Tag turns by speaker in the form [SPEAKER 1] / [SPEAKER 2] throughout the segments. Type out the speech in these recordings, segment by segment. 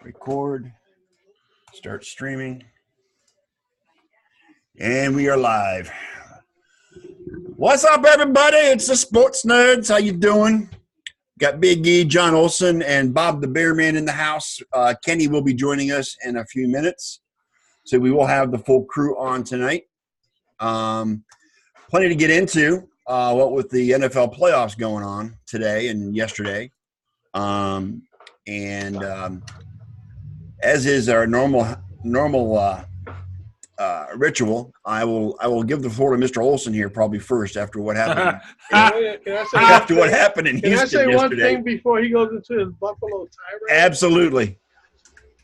[SPEAKER 1] Record. Start streaming. And we are live. What's up, everybody? It's the Sports Nerds. How you doing? Got Big E, John Olson, and Bob the Bear Man in the house. Kenny will be joining us in a few minutes. So we will have the full crew on tonight. Plenty to get into. What with the NFL playoffs going on today and yesterday. As is our normal ritual, I will give the floor to Mr. Olson here probably first after what happened. After what happened in Houston yesterday.
[SPEAKER 2] Can I say one thing before he goes into his Buffalo tirade?
[SPEAKER 1] Absolutely.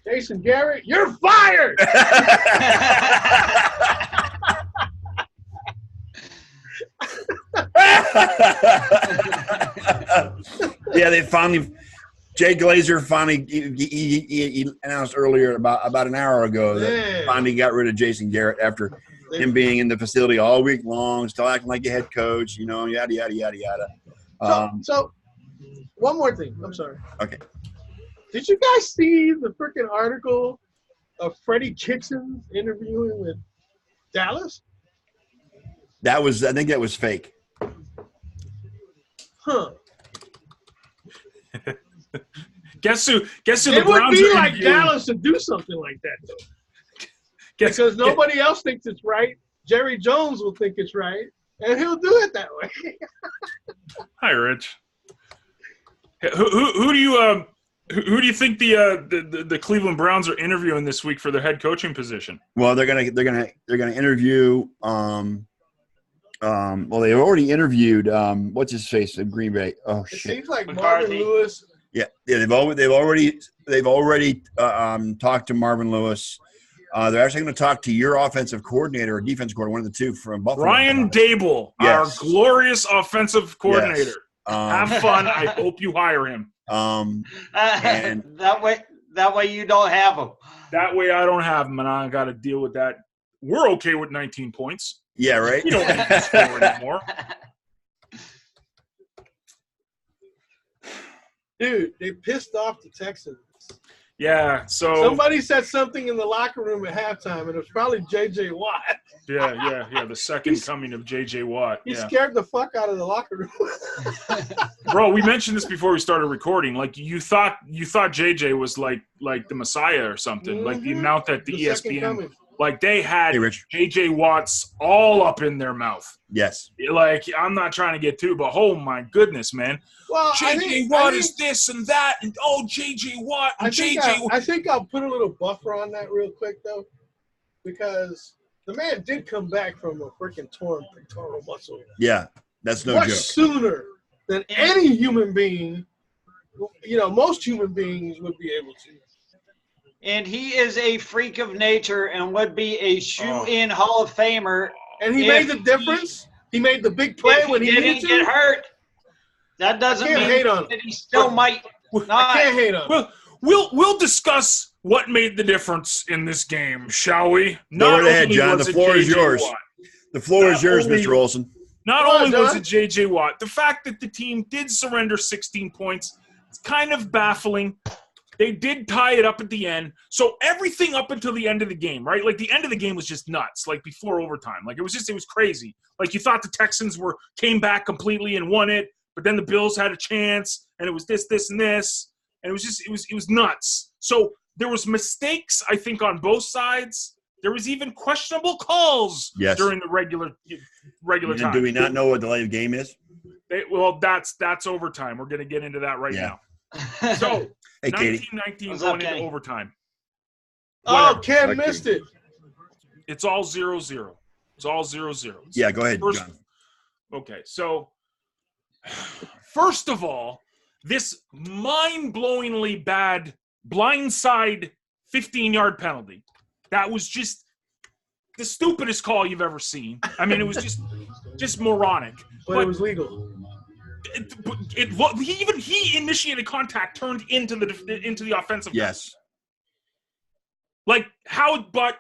[SPEAKER 2] Jason Garrett, you're fired.
[SPEAKER 1] Yeah, they finally. Jay Glazer finally he announced earlier about an hour ago that finally got rid of Jason Garrett after him being in the facility all week long, still acting like a head coach, yada yada yada yada.
[SPEAKER 2] So one more thing. I'm sorry.
[SPEAKER 1] Okay.
[SPEAKER 2] Did you guys see the freaking article of Freddie Kitchens interviewing with Dallas?
[SPEAKER 1] I think that was fake.
[SPEAKER 2] Huh.
[SPEAKER 3] Guess who?
[SPEAKER 2] It would be like Dallas to do something like that, though. Because nobody else thinks it's right. Jerry Jones will think it's right, and he'll do it that way.
[SPEAKER 3] Hi, Rich. Who do you think the Cleveland Browns are interviewing this week for their head coaching position?
[SPEAKER 1] Well, they're gonna interview. Well, they already interviewed. What's his face in Green Bay? Oh shit!
[SPEAKER 2] It seems like Marvin Lewis.
[SPEAKER 1] Yeah. They've already talked to Marvin Lewis. They're actually going to talk to your offensive coordinator or defense coordinator, one of the two from Buffalo.
[SPEAKER 3] Ryan Dable,
[SPEAKER 1] yes.
[SPEAKER 3] Our glorious offensive coordinator.
[SPEAKER 1] Yes.
[SPEAKER 3] Have fun. I hope you hire him.
[SPEAKER 1] And
[SPEAKER 4] that way you don't have him.
[SPEAKER 3] That way I don't have him, and I got to deal with that. We're okay with 19 points.
[SPEAKER 1] Yeah, right.
[SPEAKER 3] We don't need to score anymore.
[SPEAKER 2] Dude, they pissed off the Texans.
[SPEAKER 3] Yeah, so
[SPEAKER 2] somebody said something in the locker room at halftime, and it was probably J.J. Watt.
[SPEAKER 3] Yeah. The second coming of J.J. Watt.
[SPEAKER 2] He scared the fuck out of the locker room.
[SPEAKER 3] Bro, we mentioned this before we started recording. Like you thought J.J. was like the Messiah or something.
[SPEAKER 2] Mm-hmm.
[SPEAKER 3] Like the amount that the ESPN.
[SPEAKER 2] Like
[SPEAKER 3] they had J.J. Watts all up in their mouth.
[SPEAKER 1] Yes.
[SPEAKER 3] Like, I'm not trying to get too, but oh my goodness, man.
[SPEAKER 2] Well,
[SPEAKER 3] J.J. Watt is this and that, and J.J. Watt and J.J.
[SPEAKER 2] I think I'll put a little buffer on that real quick, though, because the man did come back from a freaking torn pectoral muscle.
[SPEAKER 1] Yeah, that's no
[SPEAKER 2] much
[SPEAKER 1] joke.
[SPEAKER 2] Sooner than any human being, most human beings would be able to.
[SPEAKER 4] And he is a freak of nature and would be a shoe-in Hall of Famer.
[SPEAKER 2] And he made the difference. He made the big play when he
[SPEAKER 4] didn't get hurt. That doesn't mean that he still might not.
[SPEAKER 2] I can't hate on him.
[SPEAKER 3] Well, we'll discuss what made the difference in this game, shall we?
[SPEAKER 1] Go right ahead, John. The floor is yours. The floor is yours, Mr. Olson.
[SPEAKER 3] Not only was it J.J. Watt, the fact that the team did surrender 16 points, it's kind of baffling. They did tie it up at the end. So everything up until the end of the game, right? Like the end of the game was just nuts, like before overtime. Like it was crazy. Like you thought the Texans came back completely and won it, but then the Bills had a chance and it was this, and this. And it was nuts. So there was mistakes, I think, on both sides. There was even questionable calls during the regular time.
[SPEAKER 1] Do we not know what the late game is?
[SPEAKER 3] That's overtime. We're going to get into that right now. So,
[SPEAKER 1] hey,
[SPEAKER 3] 19-19 going into overtime.
[SPEAKER 2] Oh, Ken missed it.
[SPEAKER 3] It's all 0-0. It's all 0-0.
[SPEAKER 1] Yeah, go ahead, John.
[SPEAKER 3] Okay, so first of all, this mind-blowingly bad blindside 15-yard penalty. That was just the stupidest call you've ever seen. I mean, it was just moronic.
[SPEAKER 2] But it was legal.
[SPEAKER 3] He initiated contact, turned into the offensive.
[SPEAKER 1] Yes.
[SPEAKER 3] Like how, but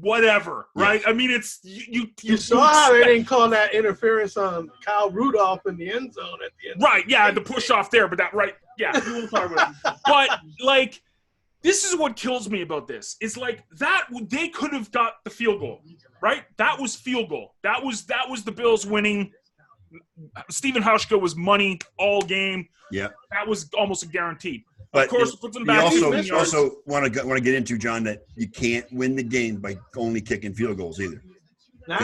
[SPEAKER 3] whatever, right?
[SPEAKER 1] Yes.
[SPEAKER 3] I mean, it's
[SPEAKER 2] you saw how they didn't call that interference on Kyle Rudolph in the end zone at the end.
[SPEAKER 3] Right? Yeah, the push off there, but that right? Yeah, but like this is what kills me about this. Is like that they could have got the field goal, right? That was field goal. That was the Bills winning. Stephen Hauschka was money all game.
[SPEAKER 1] Yeah,
[SPEAKER 3] that was almost a guaranteed.
[SPEAKER 1] But
[SPEAKER 3] of course, puts them
[SPEAKER 1] you
[SPEAKER 3] back.
[SPEAKER 1] also want to get into, John, that you can't win the game by only kicking field goals either.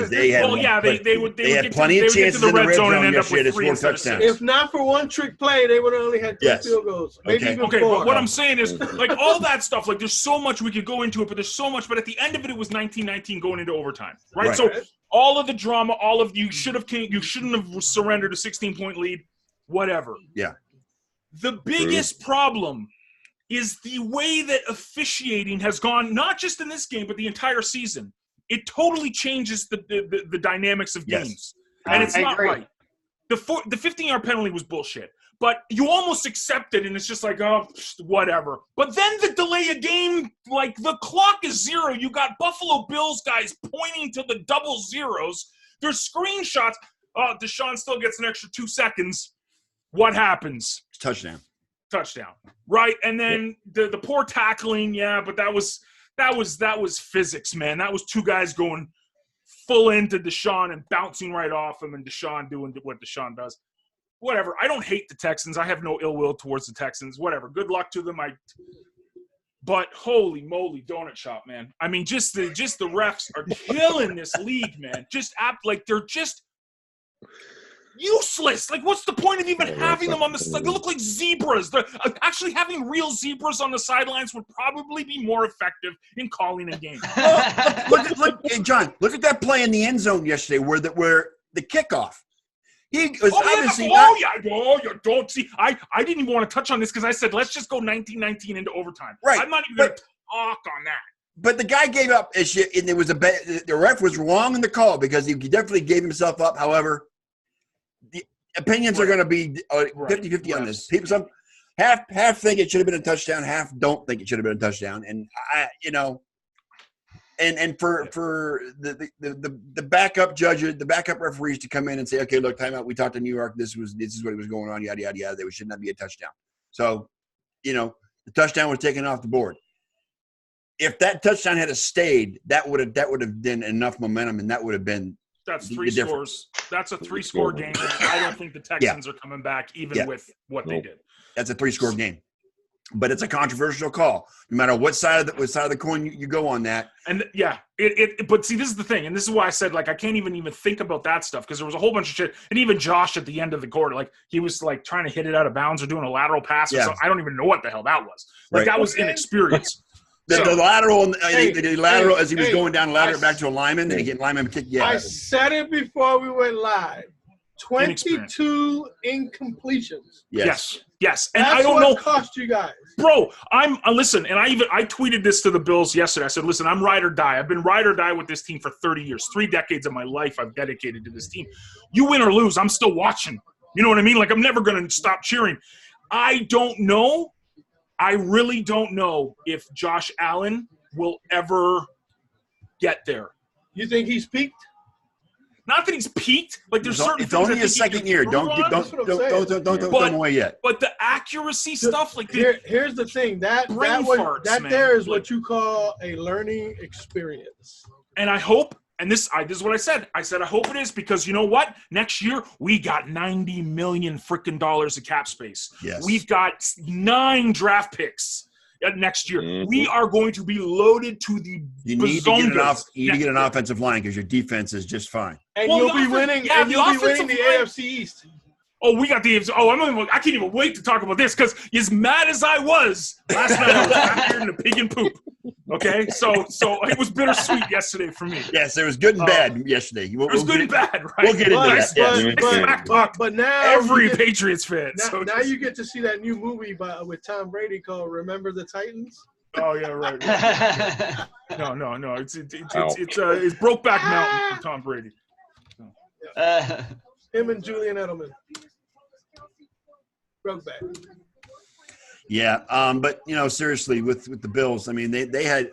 [SPEAKER 1] They had plenty of chances in the red zone and yesterday to score touchdowns.
[SPEAKER 2] If not for one trick play, they would have only had 2 field goals. Maybe even 4.
[SPEAKER 3] But what I'm saying is, like, all that stuff, like, there's so much we could go into it, but there's so much. But at the end of it, it was 19-19 going into overtime, right? So all of the drama, all of you shouldn't have surrendered a 16-point lead, whatever.
[SPEAKER 1] Yeah.
[SPEAKER 3] The biggest problem is the way that officiating has gone, not just in this game, but the entire season. It totally changes the dynamics of games. And it's not right. The 15-yard penalty was bullshit. But you almost accept it, and it's just like, oh, whatever. But then the delay of game, like, the clock is 0. You got Buffalo Bills guys pointing to the double zeros. There's screenshots. Oh, Deshaun still gets an extra 2 seconds. What happens?
[SPEAKER 1] Touchdown.
[SPEAKER 3] Right? And then the poor tackling, but that was physics, man. That was 2 guys going full into Deshaun and bouncing right off him, and Deshaun doing what Deshaun does. Whatever. I don't hate the Texans. I have no ill will towards the Texans. Whatever. Good luck to them. But holy moly, donut shop, man. I mean, just the refs are killing this league, man. Like they're just useless. Like, what's the point of even having them on the side? They look like zebras. Actually, having real zebras on the sidelines would probably be more effective in calling a game.
[SPEAKER 1] Look, hey, John, look at that play in the end zone yesterday where the kickoff. He was obviously
[SPEAKER 3] don't see. I didn't even want to touch on this because I said, let's just go 19-19 into overtime.
[SPEAKER 1] Right.
[SPEAKER 3] I'm not even going to talk on that.
[SPEAKER 1] But the guy gave up, and it was the ref was wrong in the call because he definitely gave himself up. However, the opinions are going to be 50-50 on this. People, half think it should have been a touchdown, half don't think it should have been a touchdown, and And for the backup judges, the backup referees to come in and say, okay, look, timeout. We talked to New York. This is what was going on. Yada yada yada. There should not be a touchdown. So, the touchdown was taken off the board. If that touchdown had stayed, that would have been enough momentum, and that would have been.
[SPEAKER 3] That's 3 scores. That's a 3-score game. I don't think the Texans are coming back even with what they did. That's
[SPEAKER 1] a 3-score game. But it's a controversial call, no matter what side of the coin you go on that.
[SPEAKER 3] And but see, this is the thing, and this is why I said, like, I can't even think about that stuff because there was a whole bunch of shit. And even Josh at the end of the quarter, like, he was like trying to hit it out of bounds or doing a lateral pass or something. I don't even know what the hell that was. Like, that was inexperience.
[SPEAKER 1] The lateral, as he was going down, lateral back to a lineman, and he hit lineman kick. Yeah,
[SPEAKER 2] I said it before we went live. 22 incompletions.
[SPEAKER 1] Yes.
[SPEAKER 3] And
[SPEAKER 2] that's
[SPEAKER 3] I don't know.
[SPEAKER 2] Cost you guys,
[SPEAKER 3] bro. Listen, and I tweeted this to the Bills yesterday. I said, listen, I'm ride or die. I've been ride or die with this team for 30 years. 3 decades of my life I've dedicated to this team. You win or lose, I'm still watching. You know what I mean? Like, I'm never going to stop cheering. I don't know. I really don't know if Josh Allen will ever get there.
[SPEAKER 2] You think he's peaked?
[SPEAKER 3] Not that he's peaked. Like, there's certain
[SPEAKER 1] it's only his second year. Don't throw him away yet.
[SPEAKER 3] But the accuracy stuff, like,
[SPEAKER 2] here's the thing. That there is what you call a learning experience.
[SPEAKER 3] And I hope, and this is what I said. I said I hope it is, because you know what? Next year we got $90 million freaking dollars of cap space.
[SPEAKER 1] Yes.
[SPEAKER 3] We've got 9 draft picks. Next year, we are going to be loaded to the bazongas.
[SPEAKER 1] You need to get an offensive line because your defense is just fine.
[SPEAKER 2] And you'll be winning. And you'll be winning the AFC East.
[SPEAKER 3] Oh, we got the AFC. Oh, I can't even wait to talk about this because as mad as I was last night, I was happier than a pig in poop. Okay, so it was bittersweet yesterday for me.
[SPEAKER 1] Yes, it was good and bad yesterday.
[SPEAKER 3] It was good and bad, right?
[SPEAKER 1] We'll get into that.
[SPEAKER 2] But now
[SPEAKER 3] every Patriots fan.
[SPEAKER 2] Now you get to see that new movie with Tom Brady called "Remember the Titans."
[SPEAKER 3] Oh yeah, right. No. It's Brokeback Mountain for Tom Brady.
[SPEAKER 2] Him and Julian Edelman. Brokeback.
[SPEAKER 1] Yeah, but seriously, with the Bills, I mean, they had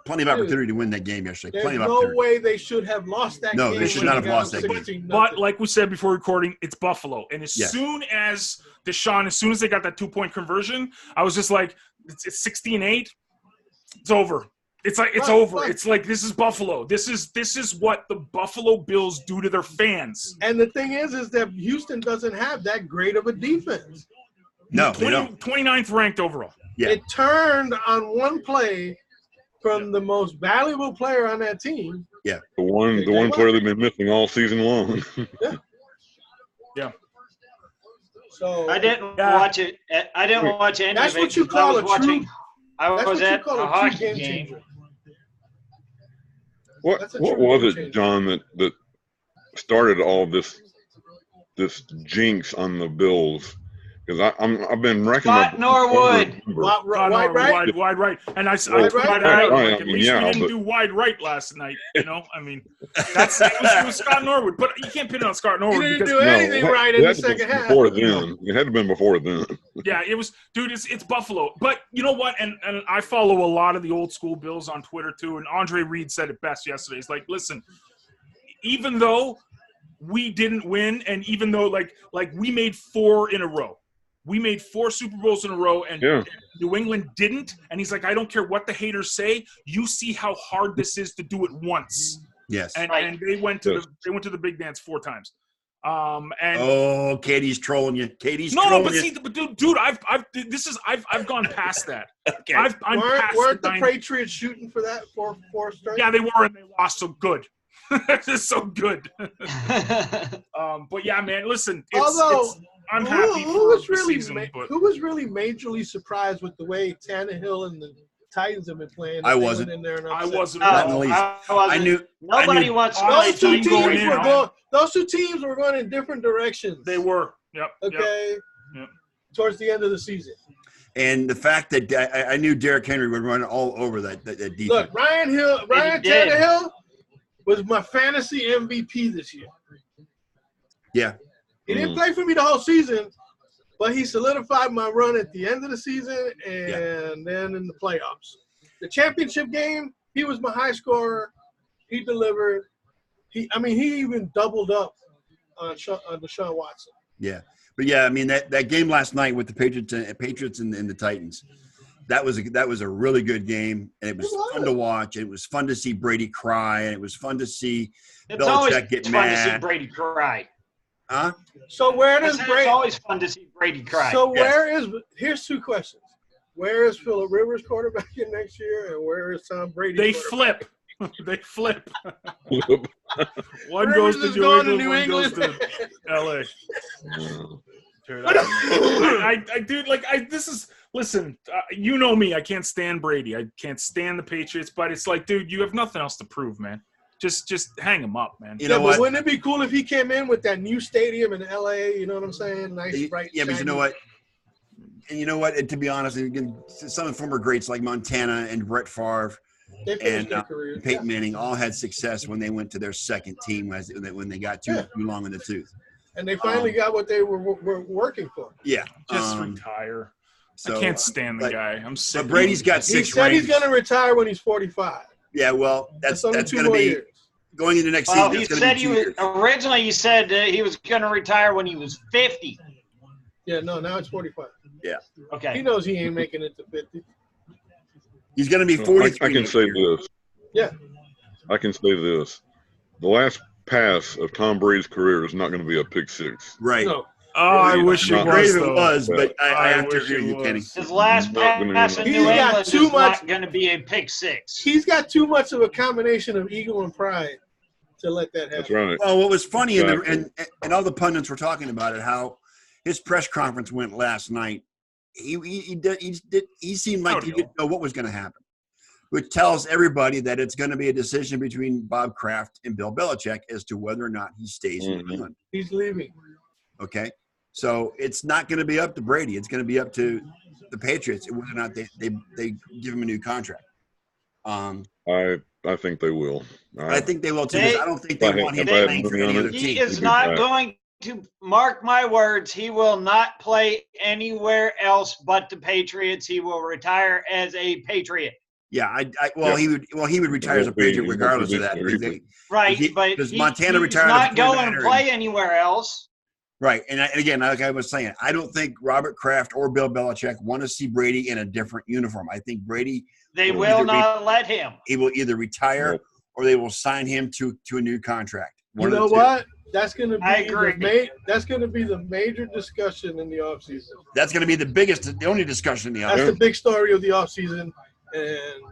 [SPEAKER 1] plenty of opportunity to win that game yesterday.
[SPEAKER 2] There's no way they should have lost that game.
[SPEAKER 1] No, they should not have lost that game.
[SPEAKER 3] But like we said before recording, it's Buffalo, and as soon as they got that 2-point conversion, I was just like, it's 16-8. It's over. It's like it's
[SPEAKER 2] Right,
[SPEAKER 3] over.
[SPEAKER 2] right.
[SPEAKER 3] It's like this is Buffalo. This is what the Buffalo Bills do to their fans.
[SPEAKER 2] And the thing is that Houston doesn't have that great of a defense.
[SPEAKER 1] No, they don't.
[SPEAKER 3] 29th ranked overall.
[SPEAKER 1] Yeah.
[SPEAKER 2] It turned on one play from the most valuable player on that team.
[SPEAKER 1] Yeah.
[SPEAKER 5] The one player they've been missing all season long.
[SPEAKER 3] Yeah.
[SPEAKER 2] So
[SPEAKER 4] I didn't watch it. I didn't watch any
[SPEAKER 2] that's
[SPEAKER 4] of it.
[SPEAKER 2] what you
[SPEAKER 4] 'cause
[SPEAKER 2] call
[SPEAKER 4] I was
[SPEAKER 2] a
[SPEAKER 4] watching.
[SPEAKER 2] true.
[SPEAKER 4] I
[SPEAKER 2] That's
[SPEAKER 4] was
[SPEAKER 2] what you
[SPEAKER 4] at
[SPEAKER 2] call
[SPEAKER 4] a
[SPEAKER 2] a
[SPEAKER 4] hockey
[SPEAKER 2] true game
[SPEAKER 4] game.
[SPEAKER 2] changer.
[SPEAKER 5] What
[SPEAKER 2] That's a
[SPEAKER 5] what
[SPEAKER 2] true
[SPEAKER 5] was
[SPEAKER 2] game
[SPEAKER 5] it,
[SPEAKER 2] changer.
[SPEAKER 5] John, that started all this jinx on the Bills? Because I've been racking
[SPEAKER 4] Scott Norwood.
[SPEAKER 2] Wide right.
[SPEAKER 3] Wide right. And I
[SPEAKER 2] Wide
[SPEAKER 3] tweeted
[SPEAKER 2] right?
[SPEAKER 3] out,
[SPEAKER 5] Right,
[SPEAKER 3] like,
[SPEAKER 5] I
[SPEAKER 3] at
[SPEAKER 5] mean,
[SPEAKER 3] least
[SPEAKER 5] yeah,
[SPEAKER 3] we didn't
[SPEAKER 5] but-
[SPEAKER 3] do wide right last night. You know, I mean, it was Scott Norwood, but you can't pin it on Scott
[SPEAKER 2] He
[SPEAKER 3] Norwood
[SPEAKER 2] didn't
[SPEAKER 3] because
[SPEAKER 2] do anything right in the second half.
[SPEAKER 5] Before then, it had to have been before then.
[SPEAKER 3] yeah, it was, dude. It's Buffalo, but you know what? And I follow a lot of the old school Bills on Twitter too. And Andre Reed said it best yesterday. He's like, listen, even though we didn't win, and even though like we made 4 in a row. We made 4 Super Bowls in a row, and New England didn't. And he's like, I don't care what the haters say. You see how hard this is to do it once.
[SPEAKER 1] Yes.
[SPEAKER 3] And they went to the big dance 4 times. And
[SPEAKER 1] Katie's trolling you. Katie's
[SPEAKER 3] no,
[SPEAKER 1] trolling
[SPEAKER 3] but
[SPEAKER 1] you.
[SPEAKER 3] see, dude, I've gone past that.
[SPEAKER 1] Okay.
[SPEAKER 3] I'm past
[SPEAKER 2] Weren't the
[SPEAKER 3] 9.
[SPEAKER 2] Patriots shooting for that four straight?
[SPEAKER 3] Yeah, they were, and they lost. So good. It's so good. But yeah, man, listen. I'm happy
[SPEAKER 2] who
[SPEAKER 3] for the season, but
[SPEAKER 2] who was really majorly surprised with the way Tannehill and the Titans have been playing?
[SPEAKER 1] I
[SPEAKER 2] They
[SPEAKER 1] wasn't.
[SPEAKER 2] went in there and
[SPEAKER 3] I
[SPEAKER 2] upset.
[SPEAKER 3] wasn't.
[SPEAKER 1] Not in the least.
[SPEAKER 4] I
[SPEAKER 1] knew.
[SPEAKER 4] Nobody wants to play
[SPEAKER 2] Those two
[SPEAKER 3] team going
[SPEAKER 2] teams
[SPEAKER 3] in,
[SPEAKER 2] were
[SPEAKER 3] man.
[SPEAKER 2] going. Those two teams were going in different directions.
[SPEAKER 3] They were. Yep.
[SPEAKER 2] Okay.
[SPEAKER 3] Yep.
[SPEAKER 2] Towards the end of the season.
[SPEAKER 1] And the fact that I knew Derrick Henry would run all over that defense.
[SPEAKER 2] Look, Ryan
[SPEAKER 4] did.
[SPEAKER 2] Tannehill was my fantasy MVP this year.
[SPEAKER 1] Yeah.
[SPEAKER 2] He didn't play for me the whole season, but he solidified my run at the end of the season and then in the playoffs. The championship game, he was my high scorer. He delivered. He even doubled up on Deshaun Watson.
[SPEAKER 1] Yeah. But yeah, I mean that game last night with the Patriots and the Titans, that was a really good game, and it was fun to watch. And it was fun to see Brady cry, and it was fun to see Belichick get
[SPEAKER 4] fun to see
[SPEAKER 1] mad.
[SPEAKER 4] Brady cry.
[SPEAKER 1] Huh?
[SPEAKER 2] So where does
[SPEAKER 4] It's
[SPEAKER 2] Brady?
[SPEAKER 4] always fun to see Brady cry.
[SPEAKER 2] So here's 2 questions. Where is Phillip Rivers quarterbacking next year, and where is Tom Brady?
[SPEAKER 3] They
[SPEAKER 2] quarterbacking?
[SPEAKER 3] flip. They flip. One
[SPEAKER 2] Rivers
[SPEAKER 3] goes to
[SPEAKER 2] is going to New
[SPEAKER 3] England, one
[SPEAKER 2] England.
[SPEAKER 3] goes to L.A. Dude, listen, you know me. I can't stand Brady. I can't stand the Patriots. But it's like, dude, you have nothing else to prove, man. Just hang him up, man.
[SPEAKER 1] You know what?
[SPEAKER 2] But wouldn't it be cool if he came in with that new stadium in L.A.? You know what I'm saying? Nice, bright.
[SPEAKER 1] Yeah, but you
[SPEAKER 2] shiny.
[SPEAKER 1] know what? And you know what? And to be honest, again, some of the former greats like Montana and Brett Favre
[SPEAKER 2] They finished
[SPEAKER 1] and
[SPEAKER 2] their careers.
[SPEAKER 1] Peyton Manning all had success when they went to their second team when they got too long in the tooth.
[SPEAKER 2] And they finally got what they were working for.
[SPEAKER 1] Yeah.
[SPEAKER 3] Just retire.
[SPEAKER 1] So,
[SPEAKER 3] I can't stand the guy. I'm sick.
[SPEAKER 1] But Brady's got
[SPEAKER 2] He
[SPEAKER 1] 6
[SPEAKER 2] said
[SPEAKER 1] rings.
[SPEAKER 2] he's going to retire when he's 45.
[SPEAKER 1] Yeah, well, that's
[SPEAKER 2] only
[SPEAKER 1] going
[SPEAKER 2] 2
[SPEAKER 1] to
[SPEAKER 2] more
[SPEAKER 1] be
[SPEAKER 2] years.
[SPEAKER 1] going into next
[SPEAKER 4] Well,
[SPEAKER 1] season.
[SPEAKER 4] he
[SPEAKER 1] It's going
[SPEAKER 4] said
[SPEAKER 1] to be 2 years.
[SPEAKER 4] originally he said he was going to retire when he was 50.
[SPEAKER 2] Yeah, no, now it's 45. He
[SPEAKER 4] Okay.
[SPEAKER 2] knows he ain't making it to 50.
[SPEAKER 1] He's going to be 43.
[SPEAKER 5] I can
[SPEAKER 1] next
[SPEAKER 5] say
[SPEAKER 1] year.
[SPEAKER 5] this.
[SPEAKER 2] Yeah.
[SPEAKER 5] I can say this. The last pass of Tom Brady's career is not going to be a pick 6.
[SPEAKER 1] Right.
[SPEAKER 2] No.
[SPEAKER 3] Oh, I wish it
[SPEAKER 5] Not
[SPEAKER 1] Great
[SPEAKER 3] was,
[SPEAKER 1] if it
[SPEAKER 3] though.
[SPEAKER 1] was, but I have to
[SPEAKER 3] wish
[SPEAKER 1] agree
[SPEAKER 3] it
[SPEAKER 1] with you, Kenny.
[SPEAKER 3] was.
[SPEAKER 4] His last
[SPEAKER 5] Not gonna
[SPEAKER 4] pass in
[SPEAKER 5] be
[SPEAKER 4] New
[SPEAKER 2] He's got
[SPEAKER 4] England
[SPEAKER 2] too
[SPEAKER 4] is
[SPEAKER 2] much-
[SPEAKER 4] not going to be a pick 6.
[SPEAKER 2] He's got too much of a combination of ego and pride to let that happen.
[SPEAKER 5] That's right.
[SPEAKER 1] Well, what was funny,
[SPEAKER 5] Exactly.
[SPEAKER 1] and all the pundits were talking about it, how his press conference went last night. He seemed like he didn't know what was going to happen, which tells everybody that it's going to be a decision between Bob Kraft and Bill Belichick as to whether or not he stays in New England.
[SPEAKER 2] He's leaving.
[SPEAKER 1] Okay, so it's not going to be up to Brady. It's going to be up to the Patriots whether or not they give him a new contract.
[SPEAKER 5] I think they will.
[SPEAKER 1] I think they will too. 'Cause I don't think they want him
[SPEAKER 5] If I had
[SPEAKER 1] playing for
[SPEAKER 5] money
[SPEAKER 1] any
[SPEAKER 5] on
[SPEAKER 1] other
[SPEAKER 5] it,
[SPEAKER 1] team.
[SPEAKER 4] He is
[SPEAKER 5] He'd be
[SPEAKER 4] not
[SPEAKER 5] back.
[SPEAKER 4] going to, mark my words, he will not play anywhere else but the Patriots. He will retire as a Patriot.
[SPEAKER 1] Yeah, he would retire as a Patriot regardless of that.
[SPEAKER 4] Right,
[SPEAKER 1] Does
[SPEAKER 4] but
[SPEAKER 1] Montana
[SPEAKER 4] he's
[SPEAKER 1] retire
[SPEAKER 4] not
[SPEAKER 1] as a
[SPEAKER 4] going to
[SPEAKER 1] 49er?
[SPEAKER 4] play anywhere else.
[SPEAKER 1] Right. And again, like I was saying, I don't think Robert Kraft or Bill Belichick want to see Brady in a different uniform. I think Brady
[SPEAKER 4] They will not let him.
[SPEAKER 1] He will either retire or they will sign him to a new contract.
[SPEAKER 2] You know what? That's going to be that's going to be the major discussion in the offseason.
[SPEAKER 1] That's going to be the only discussion in the offseason.
[SPEAKER 2] That's the big story of the offseason. And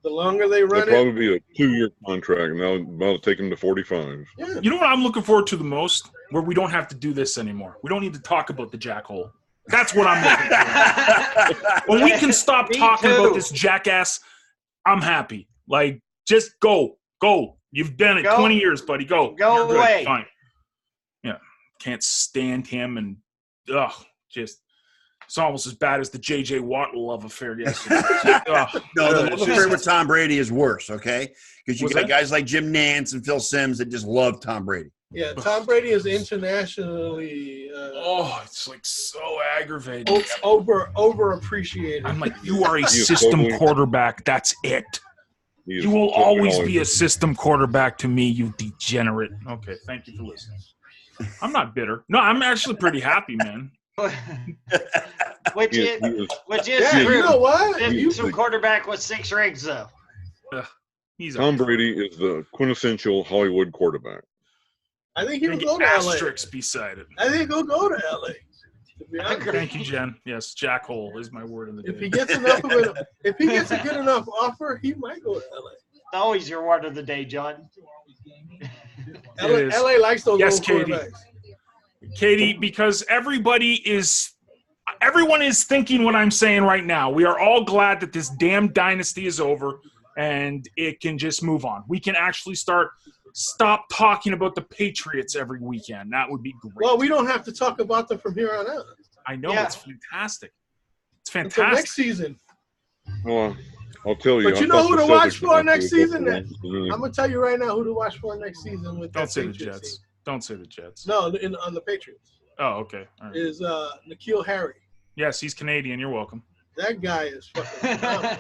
[SPEAKER 2] the longer they run
[SPEAKER 5] It'll probably be a 2-year contract. Now I'll take him to 45.
[SPEAKER 2] Yeah.
[SPEAKER 3] You know what I'm looking forward to the most? Where we don't have to do this anymore. We don't need to talk about the jackhole. That's what I'm looking for. When we can stop talking about this jackass, I'm happy. Like, just go. You've done it 20 years, buddy. Go
[SPEAKER 4] away.
[SPEAKER 3] Fine. Yeah. Can't stand him, and it's almost as bad as the J.J. Watt love affair yesterday.
[SPEAKER 1] No, the love affair with Tom Brady is worse, okay? Because you got guys like Jim Nantz and Phil Simms that just love Tom Brady.
[SPEAKER 2] Yeah, Tom Brady is internationally
[SPEAKER 3] it's like so aggravating.
[SPEAKER 2] Overappreciated.
[SPEAKER 3] I'm like, you are a system quarterback. That's it. You will always be a system quarterback to me, you degenerate. Okay, thank you for listening. I'm not bitter. No, I'm actually pretty happy, man.
[SPEAKER 4] Which is true.
[SPEAKER 2] You know what?
[SPEAKER 4] Some quarterback with 6 rings, though.
[SPEAKER 5] Tom Brady is the quintessential Hollywood quarterback.
[SPEAKER 2] I think he'll go to LA.
[SPEAKER 3] Asterisks beside it.
[SPEAKER 2] I think he'll go to LA.
[SPEAKER 3] Thank you, Jen. Yes, jackhole is my word of the day.
[SPEAKER 2] If he gets enough of it, if he gets a good enough offer, he might go to LA.
[SPEAKER 4] Always your word of the day, John.
[SPEAKER 2] LA likes those old quarterbacks.
[SPEAKER 3] Katie, because everyone is thinking what I'm saying right now. We are all glad that this damn dynasty is over and it can just move on. We can actually stop talking about the Patriots every weekend. That would be great.
[SPEAKER 2] Well, we don't have to talk about them from here on out.
[SPEAKER 3] I know. It's fantastic. It's fantastic.
[SPEAKER 2] Until next season.
[SPEAKER 5] Well, I'll tell you.
[SPEAKER 2] But you know who to watch for next season? I'm going to tell you right now who to watch for next season.
[SPEAKER 3] Don't say the Jets. Don't say the Jets.
[SPEAKER 2] No, on the Patriots.
[SPEAKER 3] Oh, okay. All right.
[SPEAKER 2] Is N'Keal Harry.
[SPEAKER 3] Yes, he's Canadian. You're welcome.
[SPEAKER 2] That guy is fucking phenomenal.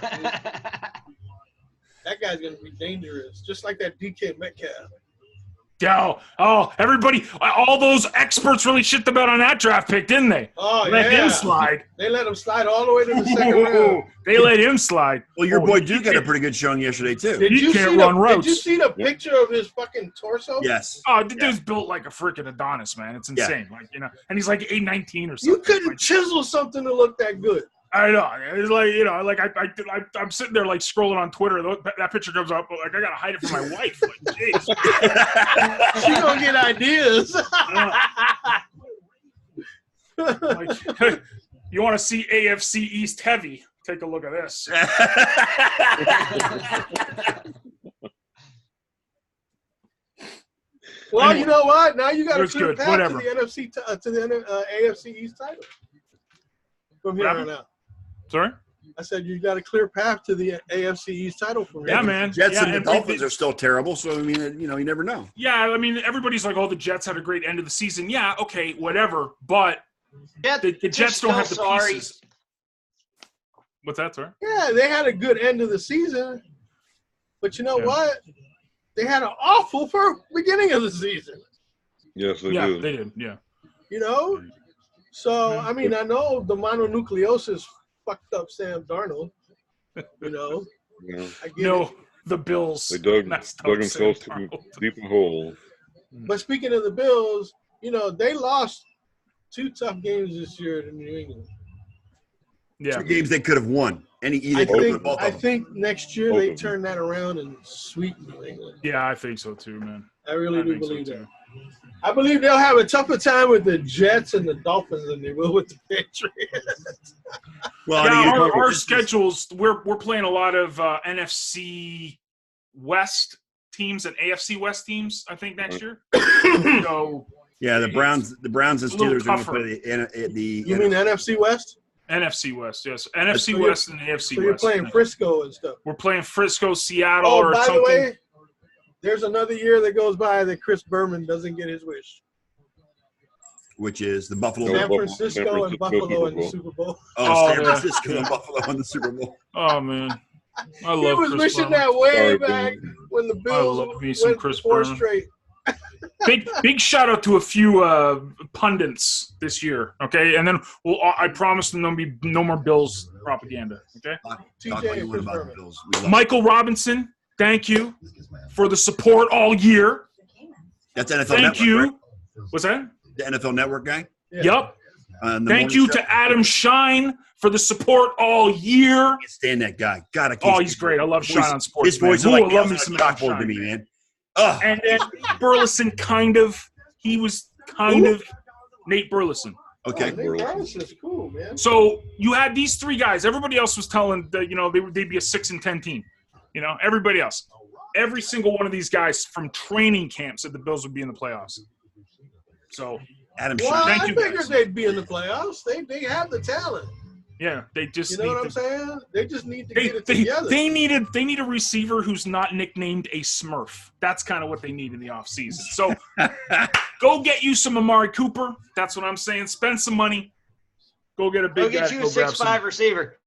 [SPEAKER 2] That guy's going to be dangerous, just like that DK Metcalf.
[SPEAKER 3] Everybody, all those experts really shit about on that draft pick, didn't they?
[SPEAKER 2] Oh,
[SPEAKER 3] let him slide.
[SPEAKER 2] They let him slide all the way to the second round.
[SPEAKER 3] They let him slide.
[SPEAKER 1] Well, your boy Duke had a pretty good showing yesterday, too.
[SPEAKER 2] Did you see the picture of his fucking torso?
[SPEAKER 1] Yes.
[SPEAKER 3] Oh, the dude's built like a freaking Adonis, man. It's insane. Yeah. Like, and he's like 8'19" or something.
[SPEAKER 2] You couldn't chisel something to look that good.
[SPEAKER 3] I know. It's like, I'm sitting there like scrolling on Twitter. That picture comes up. Like, I gotta hide it from my wife. Like, jeez.
[SPEAKER 2] She gonna get ideas.
[SPEAKER 3] Like, you want to see AFC East heavy? Take a look at this.
[SPEAKER 2] Well, anyway, you know what? Now you got to clear path
[SPEAKER 3] to
[SPEAKER 2] the AFC East title from here on out.
[SPEAKER 3] Sorry?
[SPEAKER 2] I said you got a clear path to the AFC East title from here.
[SPEAKER 3] Yeah, man.
[SPEAKER 1] Jets and the Dolphins are still terrible, so I mean, you never know.
[SPEAKER 3] Yeah, I mean, everybody's like, "Oh, the Jets had a great end of the season." Yeah, okay, whatever. But the Jets don't have the pieces. What's that, sir?
[SPEAKER 2] Yeah, they had a good end of the season, but you know what? They had an awful beginning of the season.
[SPEAKER 5] Yes, they did.
[SPEAKER 3] Yeah, they did. Yeah.
[SPEAKER 2] You know, so I mean, I know the mononucleosis fucked up Sam Darnold. You know,
[SPEAKER 3] the Bills.
[SPEAKER 5] They dug themselves too deep a hole.
[SPEAKER 2] But speaking of the Bills, they lost 2 tough games this year to New England.
[SPEAKER 3] Yeah,
[SPEAKER 1] 2 games they could have won.
[SPEAKER 2] I think next year they turn that around and sweep New England.
[SPEAKER 3] Yeah, I think so too, man.
[SPEAKER 2] I really do believe that. I believe they'll have a tougher time with the Jets and the Dolphins than they will with the Patriots.
[SPEAKER 3] Well, yeah, our schedules, we're playing a lot of NFC West teams and AFC West teams, I think, next year. So
[SPEAKER 1] yeah, the Browns and Steelers are going to play the
[SPEAKER 2] You mean NFC West?
[SPEAKER 3] NFC West, yes. NFC West and AFC West.
[SPEAKER 2] So you're playing Frisco and stuff.
[SPEAKER 3] We're playing Frisco, Seattle, or something.
[SPEAKER 2] Oh, by the way, there's another year that goes by that Chris Berman doesn't get his wish.
[SPEAKER 1] Which is the Buffalo.
[SPEAKER 2] San Francisco and Buffalo in the Super Bowl.
[SPEAKER 1] San Francisco and Buffalo in the Super Bowl.
[SPEAKER 3] Oh, man. I love Chris
[SPEAKER 2] He was wishing that way back when the Bills went 4 straight.
[SPEAKER 3] Big shout out to a few pundits this year, okay? And then I promise them there'll be no more Bills propaganda, okay?
[SPEAKER 1] Talk all you want about the Bills.
[SPEAKER 3] Michael Robinson, thank you for the support all year.
[SPEAKER 1] That's NFL
[SPEAKER 3] Thank
[SPEAKER 1] Network,
[SPEAKER 3] you.
[SPEAKER 1] right?
[SPEAKER 3] What's that?
[SPEAKER 1] The NFL Network guy?
[SPEAKER 2] Yeah.
[SPEAKER 3] Yep. Thank you to Adam Shine for the support all year.
[SPEAKER 1] I can't stand that guy. God, I can't
[SPEAKER 3] He's great. I love Shine on Sports.
[SPEAKER 1] His voice is
[SPEAKER 3] man.
[SPEAKER 1] like
[SPEAKER 3] I love me
[SPEAKER 1] nails
[SPEAKER 3] some
[SPEAKER 1] on a
[SPEAKER 3] Adam
[SPEAKER 1] chalkboard to
[SPEAKER 3] Shine.
[SPEAKER 1] me, man. Ugh.
[SPEAKER 3] And then Burleson he was kind of Nate Burleson.
[SPEAKER 1] Okay.
[SPEAKER 2] Nate Burleson's cool, man.
[SPEAKER 3] So you had these three guys. Everybody else was telling that they'd be a 6-10 team. Everybody else. Every single one of these guys from training camp said the Bills would be in the playoffs. So
[SPEAKER 1] Adam
[SPEAKER 2] Well,
[SPEAKER 1] Shine.
[SPEAKER 3] Thank
[SPEAKER 2] I
[SPEAKER 3] you,
[SPEAKER 2] figured
[SPEAKER 3] guys.
[SPEAKER 2] they'd be in the playoffs. They have the talent.
[SPEAKER 3] yeah, they just
[SPEAKER 2] You know
[SPEAKER 3] need
[SPEAKER 2] what I'm
[SPEAKER 3] to,
[SPEAKER 2] saying? They just need to get it
[SPEAKER 3] they
[SPEAKER 2] together.
[SPEAKER 3] they need a receiver who's not nicknamed a Smurf. That's kind of what they need in the offseason. So go get you some Amari Cooper. That's what I'm saying. Spend some money. Go get a
[SPEAKER 4] Go
[SPEAKER 3] big
[SPEAKER 4] get
[SPEAKER 3] guy.
[SPEAKER 4] you a
[SPEAKER 3] Go grab some.
[SPEAKER 4] 6'5" receiver.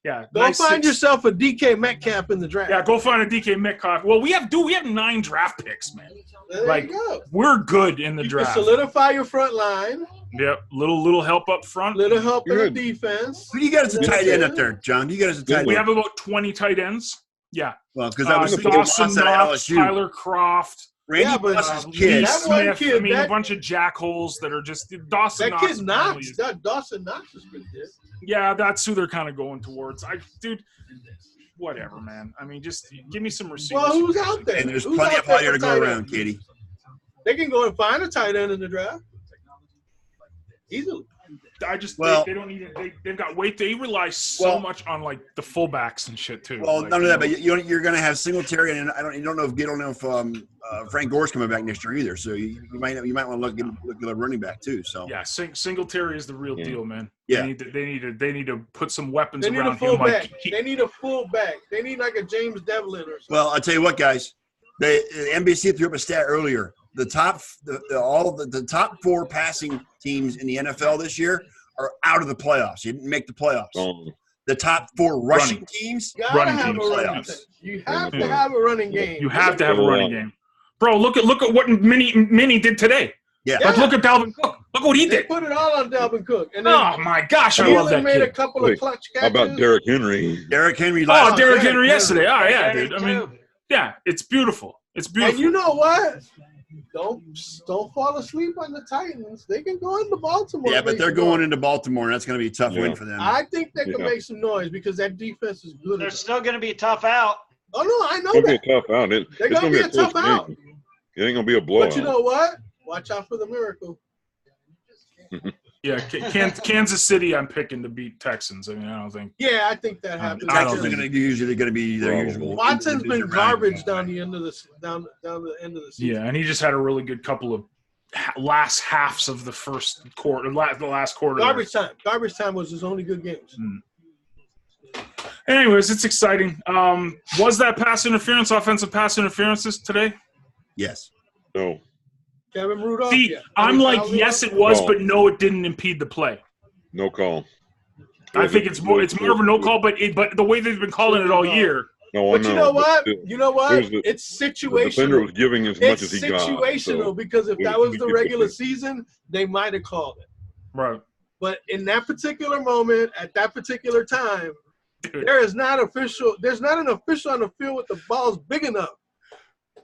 [SPEAKER 3] Yeah,
[SPEAKER 2] Go
[SPEAKER 3] nice
[SPEAKER 2] find
[SPEAKER 3] 6.
[SPEAKER 2] yourself a DK Metcalf in the draft.
[SPEAKER 3] Yeah, go find a DK Metcalf. Well, we have 9 draft picks, man.
[SPEAKER 2] There
[SPEAKER 3] like,
[SPEAKER 2] you go.
[SPEAKER 3] We're good in the
[SPEAKER 2] You
[SPEAKER 3] draft.
[SPEAKER 2] can solidify your front line.
[SPEAKER 3] Yep, little help up front.
[SPEAKER 2] Little help in the
[SPEAKER 5] Good.
[SPEAKER 2] defense.
[SPEAKER 1] Who do you got as a tight end up there, John? You got as a tight end?
[SPEAKER 3] We have about 20 tight ends. Yeah.
[SPEAKER 1] Well, because I was thinking
[SPEAKER 3] Dawson
[SPEAKER 1] Moss at
[SPEAKER 3] Knox,
[SPEAKER 1] LSU.
[SPEAKER 3] Tyler Croft,
[SPEAKER 1] Randy
[SPEAKER 2] Yeah, but,
[SPEAKER 1] Moss's
[SPEAKER 3] Lee
[SPEAKER 1] kid.
[SPEAKER 2] That one
[SPEAKER 3] Smith.
[SPEAKER 2] kid,
[SPEAKER 3] I mean,
[SPEAKER 2] that-
[SPEAKER 3] a bunch of jackholes that are just Dawson
[SPEAKER 2] That
[SPEAKER 3] Knox.
[SPEAKER 2] kid Knox. That Dawson Knox is pretty good.
[SPEAKER 3] Yeah, that's who they're kind of going towards. Dude, whatever, man. I mean, just give me some receivers.
[SPEAKER 2] Well, who's out there?
[SPEAKER 1] And there's
[SPEAKER 2] Who's
[SPEAKER 1] plenty
[SPEAKER 2] out
[SPEAKER 1] of
[SPEAKER 2] there
[SPEAKER 1] fire
[SPEAKER 2] for
[SPEAKER 1] to go
[SPEAKER 2] tight
[SPEAKER 1] around,
[SPEAKER 2] end?
[SPEAKER 1] Katie.
[SPEAKER 2] They can go and find a tight end in the draft. Easily.
[SPEAKER 3] I just
[SPEAKER 1] Well-
[SPEAKER 3] they don't need it. They've got weight. They rely so
[SPEAKER 1] Well-
[SPEAKER 3] much on like the fullbacks and shit too.
[SPEAKER 1] Well,
[SPEAKER 3] like,
[SPEAKER 1] none of that, but you're going to have Singletary, and you don't know if Frank Gore's coming back next year either. So you might want to look at a running back too. So
[SPEAKER 3] yeah, Singletary is the real
[SPEAKER 5] Yeah.
[SPEAKER 3] deal, man.
[SPEAKER 1] Yeah.
[SPEAKER 3] They need to put some weapons
[SPEAKER 2] They need a
[SPEAKER 3] around him.
[SPEAKER 2] fullback.
[SPEAKER 3] Like,
[SPEAKER 2] They need a fullback. They need like a James Devlin or something.
[SPEAKER 1] well, I'll tell you what, guys. The NBC threw up a stat earlier. The top 4 passing teams in the NFL this year are out of the playoffs. You didn't make the playoffs. The top 4 rushing teams.
[SPEAKER 2] You gotta
[SPEAKER 3] running
[SPEAKER 2] have
[SPEAKER 3] team
[SPEAKER 2] a running
[SPEAKER 1] playoffs.
[SPEAKER 2] team. You have to have a running game.
[SPEAKER 3] you have to have a running game, bro. Look at what Minnie did today.
[SPEAKER 1] Yeah.
[SPEAKER 3] Like, look at Dalvin Cook. Look what he
[SPEAKER 2] They
[SPEAKER 3] did.
[SPEAKER 2] put it all on Dalvin Cook. And then
[SPEAKER 3] Oh my gosh, I love
[SPEAKER 2] Thielen
[SPEAKER 3] that
[SPEAKER 2] made a
[SPEAKER 3] kid.
[SPEAKER 2] couple of clutch
[SPEAKER 5] How
[SPEAKER 2] catches.
[SPEAKER 5] about Derrick Henry?
[SPEAKER 1] Derrick Henry
[SPEAKER 3] Oh,
[SPEAKER 1] last
[SPEAKER 3] Derrick
[SPEAKER 2] Derrick
[SPEAKER 3] Henry
[SPEAKER 2] Henry.
[SPEAKER 3] yesterday. Oh yeah,
[SPEAKER 4] Derrick
[SPEAKER 3] dude. I mean,
[SPEAKER 4] too.
[SPEAKER 3] yeah, it's beautiful. It's
[SPEAKER 2] And
[SPEAKER 3] beautiful.
[SPEAKER 2] you know what? Don't fall asleep on the Titans. They can go into Baltimore.
[SPEAKER 1] Yeah, but they're going into Baltimore, and that's going to be a tough
[SPEAKER 5] Yeah.
[SPEAKER 1] win for them.
[SPEAKER 2] I think they can
[SPEAKER 5] Yeah.
[SPEAKER 2] make some noise because that defense is good.
[SPEAKER 4] They're still going to be tough out.
[SPEAKER 2] Oh no, I know
[SPEAKER 5] It's going to
[SPEAKER 2] that.
[SPEAKER 5] be a tough out.
[SPEAKER 2] They're
[SPEAKER 5] It's
[SPEAKER 2] gonna
[SPEAKER 5] going
[SPEAKER 2] be
[SPEAKER 5] to
[SPEAKER 2] a
[SPEAKER 5] be a close
[SPEAKER 2] tough out.
[SPEAKER 5] game. It ain't going to be a blowout.
[SPEAKER 2] But you know what? Watch out for the miracle.
[SPEAKER 3] Yeah, Kansas City. I'm picking to beat Texans. I mean, I don't think.
[SPEAKER 2] Yeah, I think that happens.
[SPEAKER 3] I don't
[SPEAKER 1] Texans are
[SPEAKER 3] think-
[SPEAKER 1] going to usually going to be their
[SPEAKER 5] Probably.
[SPEAKER 1] usual.
[SPEAKER 2] Watson's been
[SPEAKER 1] individual
[SPEAKER 2] garbage
[SPEAKER 1] round.
[SPEAKER 2] down the end of the end of the season.
[SPEAKER 3] Yeah, and he just had a really good couple of last halves of the first quarter, the last quarter. there.
[SPEAKER 2] Garbage time. Garbage time was his only good games.
[SPEAKER 3] Anyways, it's exciting. Was that pass interference, offensive pass interferences today?
[SPEAKER 1] Yes.
[SPEAKER 5] No.
[SPEAKER 2] Kevin Rudolph.
[SPEAKER 3] See,
[SPEAKER 2] yeah.
[SPEAKER 3] I'm like,
[SPEAKER 2] Kevin
[SPEAKER 3] yes,
[SPEAKER 2] Rudolph?
[SPEAKER 3] it was,
[SPEAKER 5] No.
[SPEAKER 3] but no, it didn't impede the play.
[SPEAKER 5] No call.
[SPEAKER 3] I think it's more of a no call, but the way they've been calling it all year.
[SPEAKER 5] No, I
[SPEAKER 2] But you know what?
[SPEAKER 5] still,
[SPEAKER 2] You know what?
[SPEAKER 5] it was the-
[SPEAKER 2] It's
[SPEAKER 5] the defender
[SPEAKER 2] situational.
[SPEAKER 5] was giving as much
[SPEAKER 2] It's
[SPEAKER 5] as he got.
[SPEAKER 2] situational
[SPEAKER 5] So
[SPEAKER 2] because if
[SPEAKER 5] we-
[SPEAKER 2] that was
[SPEAKER 5] we
[SPEAKER 2] the
[SPEAKER 5] did
[SPEAKER 2] regular
[SPEAKER 5] the-
[SPEAKER 2] season, they might have called it.
[SPEAKER 3] Right.
[SPEAKER 2] But in that particular moment, at that particular time,
[SPEAKER 3] Dude.
[SPEAKER 2] there's not an official on the field with the balls big enough